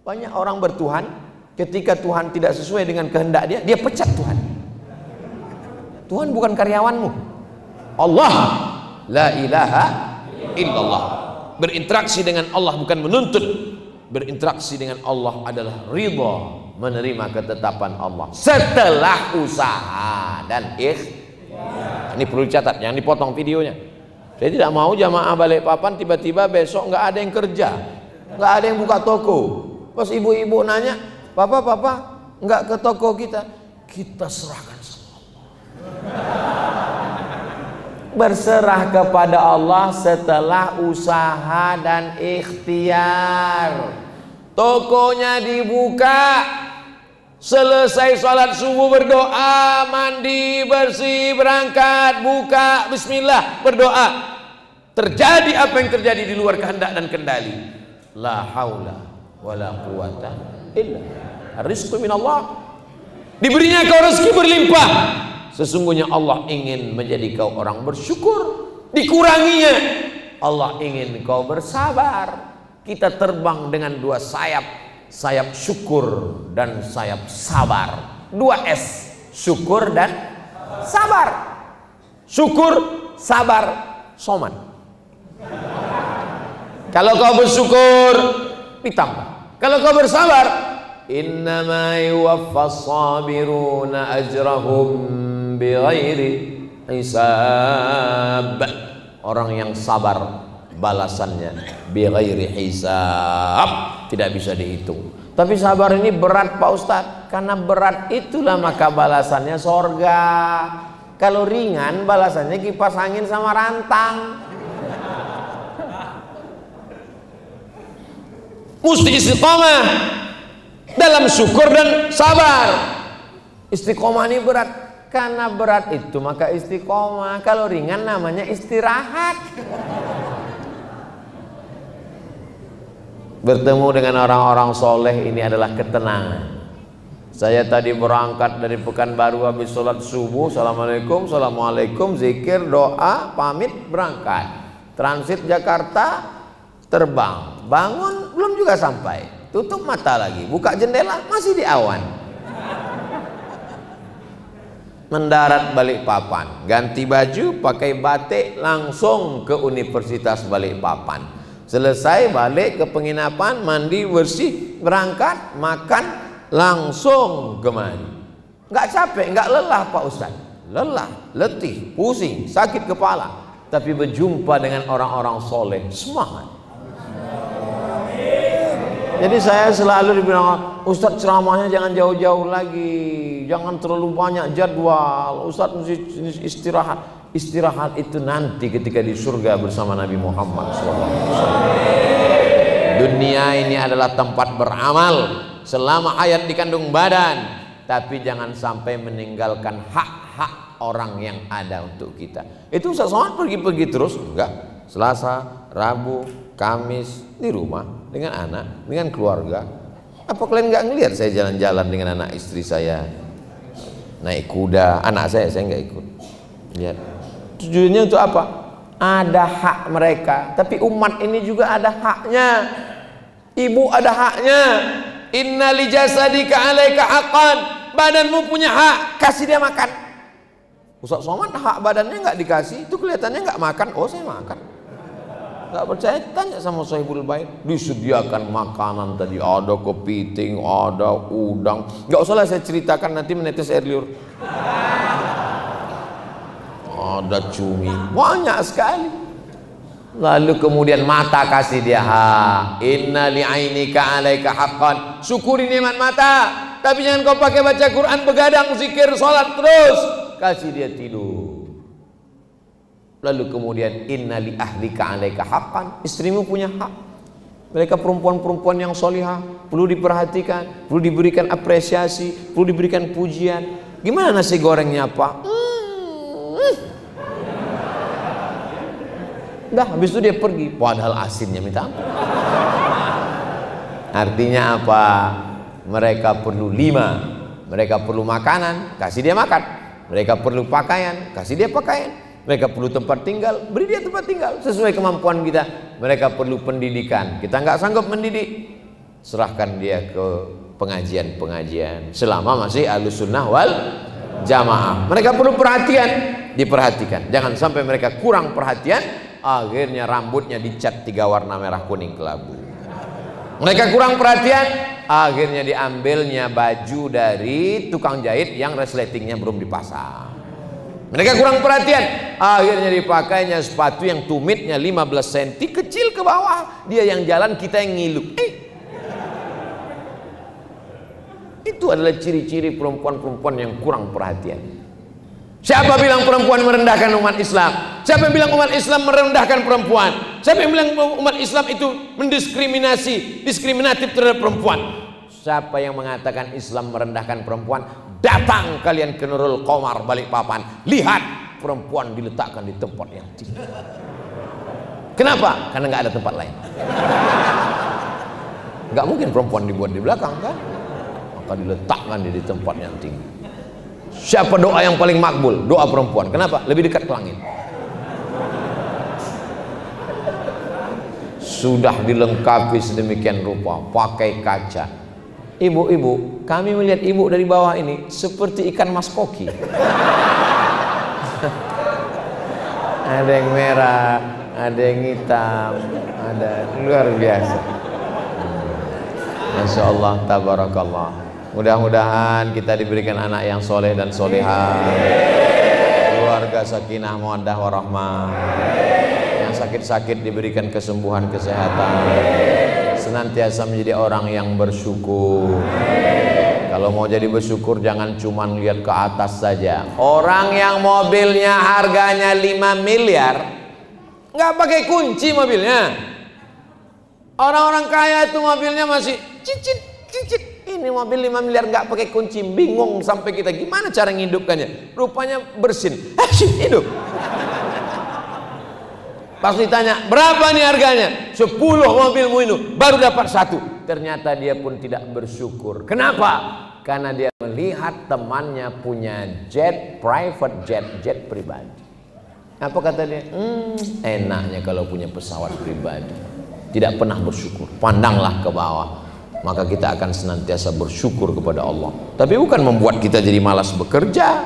Banyak orang bertuhan, ketika Tuhan tidak sesuai dengan kehendak dia, dia pecat Tuhan. Tuhan bukan karyawanmu. Allah la ilaha illallah. Berinteraksi dengan Allah bukan menuntut. Berinteraksi dengan Allah adalah ridha, menerima ketetapan Allah setelah usaha dan Ini perlu dicatat, jangan dipotong videonya. Saya tidak mau jamaah Balikpapan tiba-tiba besok nggak ada yang kerja, nggak ada yang buka toko. Pas ibu-ibu nanya, papa nggak ke toko kita serahkan sama Allah. Berserah kepada Allah setelah usaha dan ikhtiar. Tokonya dibuka, selesai sholat subuh berdoa, mandi bersih, berangkat, buka, bismillah, berdoa. Terjadi apa yang terjadi di luar kehendak dan kendali. La haula wala quwata illa rizqu minallah. Diberinya kau rezeki berlimpah, sesungguhnya Allah ingin menjadi kau orang bersyukur. Dikuranginya, Allah ingin kau bersabar. Kita terbang dengan 2 sayap, sayap syukur dan sayap sabar. 2 S, syukur dan sabar. Syukur, sabar, soman. Kalau kau bersyukur, ditambah. Kalau kau bersabar, innama yuwaffas sabiruna ajrahum bighairi hisab. Orang yang sabar balasannya bighairi hisab, tidak bisa dihitung. Tapi sabar ini berat Pak Ustadz. Karena berat itulah maka balasannya sorga. Kalau ringan balasannya kipas angin sama rantang. Mesti istiqomah dalam syukur dan sabar. Istiqomah ini berat. Karena berat itu maka istiqomah. Kalau ringan namanya istirahat. Bertemu dengan orang-orang soleh ini adalah ketenangan. Saya tadi berangkat dari Pekanbaru habis sholat subuh, assalamualaikum, zikir, doa, pamit, berangkat. Transit Jakarta, terbang, bangun belum juga sampai, tutup mata lagi, buka jendela masih di awan. Mendarat Balikpapan, ganti baju, pakai batik, langsung ke Universitas Balikpapan. Selesai balik ke penginapan, mandi bersih, berangkat, makan, langsung kemari. Nggak capek, nggak lelah Pak Ustaz. Lelah, letih, pusing, sakit kepala. Tapi berjumpa dengan orang-orang soleh, semangat. Jadi saya selalu dibilang, Ustaz ceramahnya jangan jauh-jauh lagi, jangan terlalu banyak jadwal. Ustaz mesti istirahat. Istirahat itu nanti ketika di surga bersama Nabi Muhammad SAW. Dunia ini adalah tempat beramal selama hayat dikandung badan, tapi jangan sampai meninggalkan hak-hak orang yang ada untuk kita. Itu Ustaz Somad pergi-pergi terus? Enggak. Selasa, Rabu, Kamis di rumah dengan anak, dengan keluarga. Apa kalian nggak ngelihat saya jalan-jalan dengan anak istri saya, naik kuda? Anak saya nggak ikut. Lihat. Tujuannya untuk apa? Ada hak mereka, tapi umat ini juga ada haknya. Ibu ada haknya. Inna li jasadika 'alaika haqqan. Badanmu punya hak, kasih dia makan. Ustaz Somad hak badannya nggak dikasih, itu kelihatannya nggak makan. Oh saya makan. Nggak percaya tanya sama Sahibul Bait. Disediakan makanan tadi, ada kepiting, ada udang. Nggak usah lah saya ceritakan, nanti menetes air liur. Ada cumi, banyak sekali. Lalu kemudian mata kasih dia hak. Inna li'ainika 'alaika haqqan. Syukuri nikmat mata, tapi jangan kau pakai baca Quran, begadang, zikir, sholat terus. Kasih dia tidur. Lalu kemudian inna li ahlika 'alaika haqqan. Istrimu punya hak. Mereka perempuan-perempuan yang solihah, perlu diperhatikan, perlu diberikan apresiasi, perlu diberikan pujian. Gimana nasi gorengnya Pak? Dah, habis itu dia pergi, padahal asinnya minta ampun. Artinya apa? Mereka perlu 5. Mereka perlu makanan, kasih dia makan. Mereka perlu pakaian, kasih dia pakaian. Mereka perlu tempat tinggal, beri dia tempat tinggal sesuai kemampuan kita. Mereka perlu pendidikan, kita nggak sanggup mendidik, serahkan dia ke pengajian-pengajian selama masih Ahlus Sunnah wal Jamaah. Mereka perlu perhatian, diperhatikan. Jangan sampai mereka kurang perhatian, akhirnya rambutnya dicat 3 warna merah kuning kelabu. Mereka kurang perhatian, akhirnya diambilnya baju dari tukang jahit yang resletingnya belum dipasang. Mereka kurang perhatian, akhirnya dipakainya sepatu yang tumitnya 15 cm, kecil ke bawah. Dia yang jalan, kita yang ngilu. Itu adalah ciri-ciri perempuan-perempuan yang kurang perhatian. Siapa bilang perempuan merendahkan umat Islam? Siapa yang bilang umat Islam merendahkan perempuan? Siapa yang bilang umat Islam itu diskriminatif terhadap perempuan? Siapa yang mengatakan Islam merendahkan perempuan? Datang kalian ke Nurul Qomar Balikpapan, lihat perempuan diletakkan di tempat yang tinggi. Kenapa? Karena nggak ada tempat lain. Nggak mungkin perempuan dibuat di belakang kan? Maka diletakkan di tempat yang tinggi. Siapa doa yang paling makbul? Doa perempuan. Kenapa? Lebih dekat ke langit. Sudah dilengkapi sedemikian rupa, pakai kaca. Ibu-ibu, kami melihat ibu dari bawah ini seperti ikan mas koki. Ada yang merah, ada yang hitam, ada, luar biasa. Masya Allah, tabarakallah. Mudah-mudahan kita diberikan anak yang soleh dan solehah, keluarga sakinah mawaddah warahmah, yang sakit-sakit diberikan kesembuhan, kesehatan, senantiasa menjadi orang yang bersyukur. Kalau mau jadi bersyukur jangan cuma lihat ke atas saja. Orang yang mobilnya harganya 5 miliar nggak pakai kunci mobilnya. Orang-orang kaya itu mobilnya masih cicit. Ini mobil 5 miliar nggak pakai kunci, bingung sampai kita gimana cara menghidupkannya. Rupanya bersin, hidup. Pas ditanya berapa nih harganya, 10 mobilmu ini baru dapat 1. Ternyata dia pun tidak bersyukur. Kenapa? Karena dia melihat temannya punya jet, private jet pribadi. Apa kata dia? Enaknya kalau punya pesawat pribadi. Tidak pernah bersyukur. Pandanglah ke bawah, maka kita akan senantiasa bersyukur kepada Allah. Tapi bukan membuat kita jadi malas bekerja,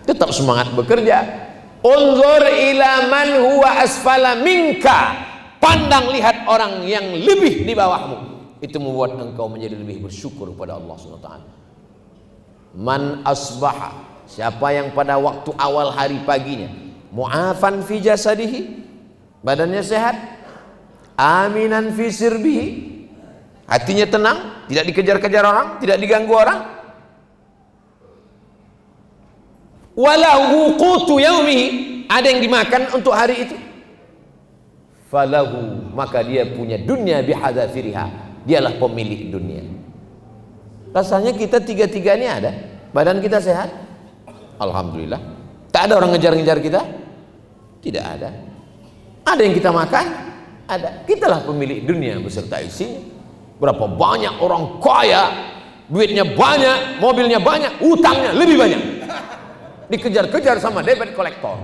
tetap semangat bekerja. Unzur ila man huwa asfala minka. Pandang lihat orang yang lebih di bawahmu. Itu membuat engkau menjadi lebih bersyukur kepada Allah SWT. Man asbaha, siapa yang pada waktu awal hari paginya mu'afan fi jasadihi, badannya sehat, aminan fi sirbihi, hatinya tenang, tidak dikejar-kejar orang, tidak diganggu orang, walahu qutu yaumihi, ada yang dimakan untuk hari itu, falahu, maka dia punya dunia bihadzafiriha, dialah pemilik dunia. Rasanya kita tiga-tiga ini ada, badan kita sehat, alhamdulillah. Tak ada orang ngejar-ngejar kita, tidak ada. Ada yang kita makan, ada. Kitalah pemilik dunia beserta isinya. Berapa banyak orang kaya, duitnya banyak, mobilnya banyak, utangnya lebih banyak, dikejar-kejar sama debit kolektor.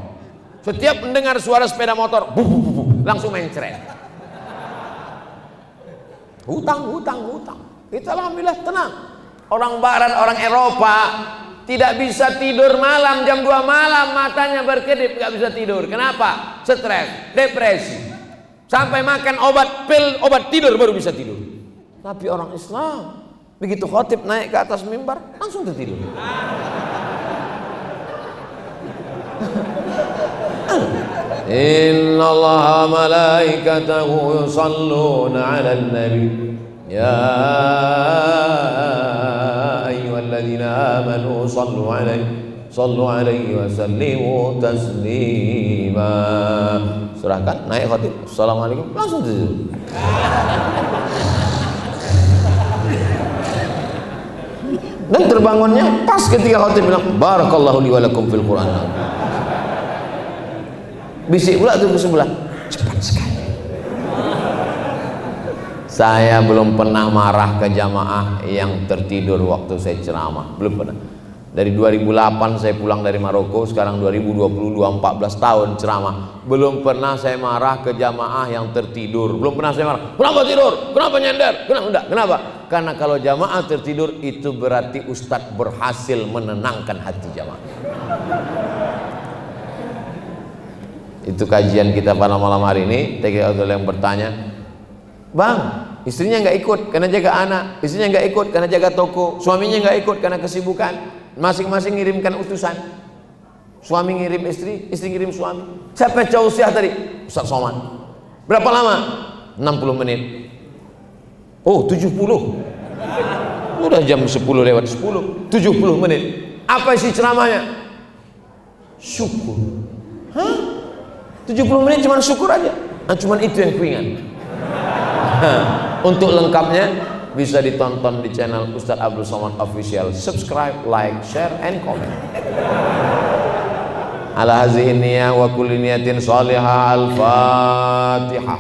Setiap mendengar suara sepeda motor, langsung mencret. Hutang. Kita alhamdulillah tenang. Orang barat, orang Eropa tidak bisa tidur malam, jam 2 malam matanya berkedip, nggak bisa tidur. Kenapa? Stres, depresi. Sampai makan obat pil, obat tidur baru bisa tidur. Tapi orang Islam begitu khotib naik ke atas mimbar langsung tertidur. Innallaha malaikatahu yusalluna 'alan nabi ya ayyuhalladzina amanu sallu 'alaihi wa sallimu taslima. Serahkan naik khotib, assalamualaikum, langsung tidur. Dan terbangunnya pas ketika khotib bilang barakallahu li wa lakum fil Qur'an. Bisik pula tuh ke sebelah, cepat sekali. Saya belum pernah marah ke jamaah yang tertidur waktu saya ceramah, belum pernah. Dari 2008 saya pulang dari Maroko, sekarang 2022, 14 tahun ceramah, belum pernah saya marah ke jamaah yang tertidur. Belum pernah saya marah, kenapa tidur? Kenapa nyender? Kenapa? Karena kalau jamaah tertidur itu berarti ustadz berhasil menenangkan hati jamaah. Itu kajian kita pada malam hari ini. TK Abdul yang bertanya, bang, istrinya nggak ikut karena jaga anak, istrinya nggak ikut karena jaga toko, suaminya nggak ikut karena kesibukan, masing-masing ngirimkan utusan, suami ngirim istri, istri ngirim suami. Siapa causiah tadi? Ustaz Somad. Berapa lama? 60 menit. Oh 70, udah jam 10 lewat 10, 70 menit. Apa isi ceramahnya? Syukur. Hah? 70 menit cuma syukur aja. Cuma itu yang kuingat. Untuk lengkapnya bisa ditonton di channel Ustadz Abdul Somad Official. Subscribe, like, share, and comment. Ala hazihi niyah wa kulli niyatin salihah. Al-Fatihah.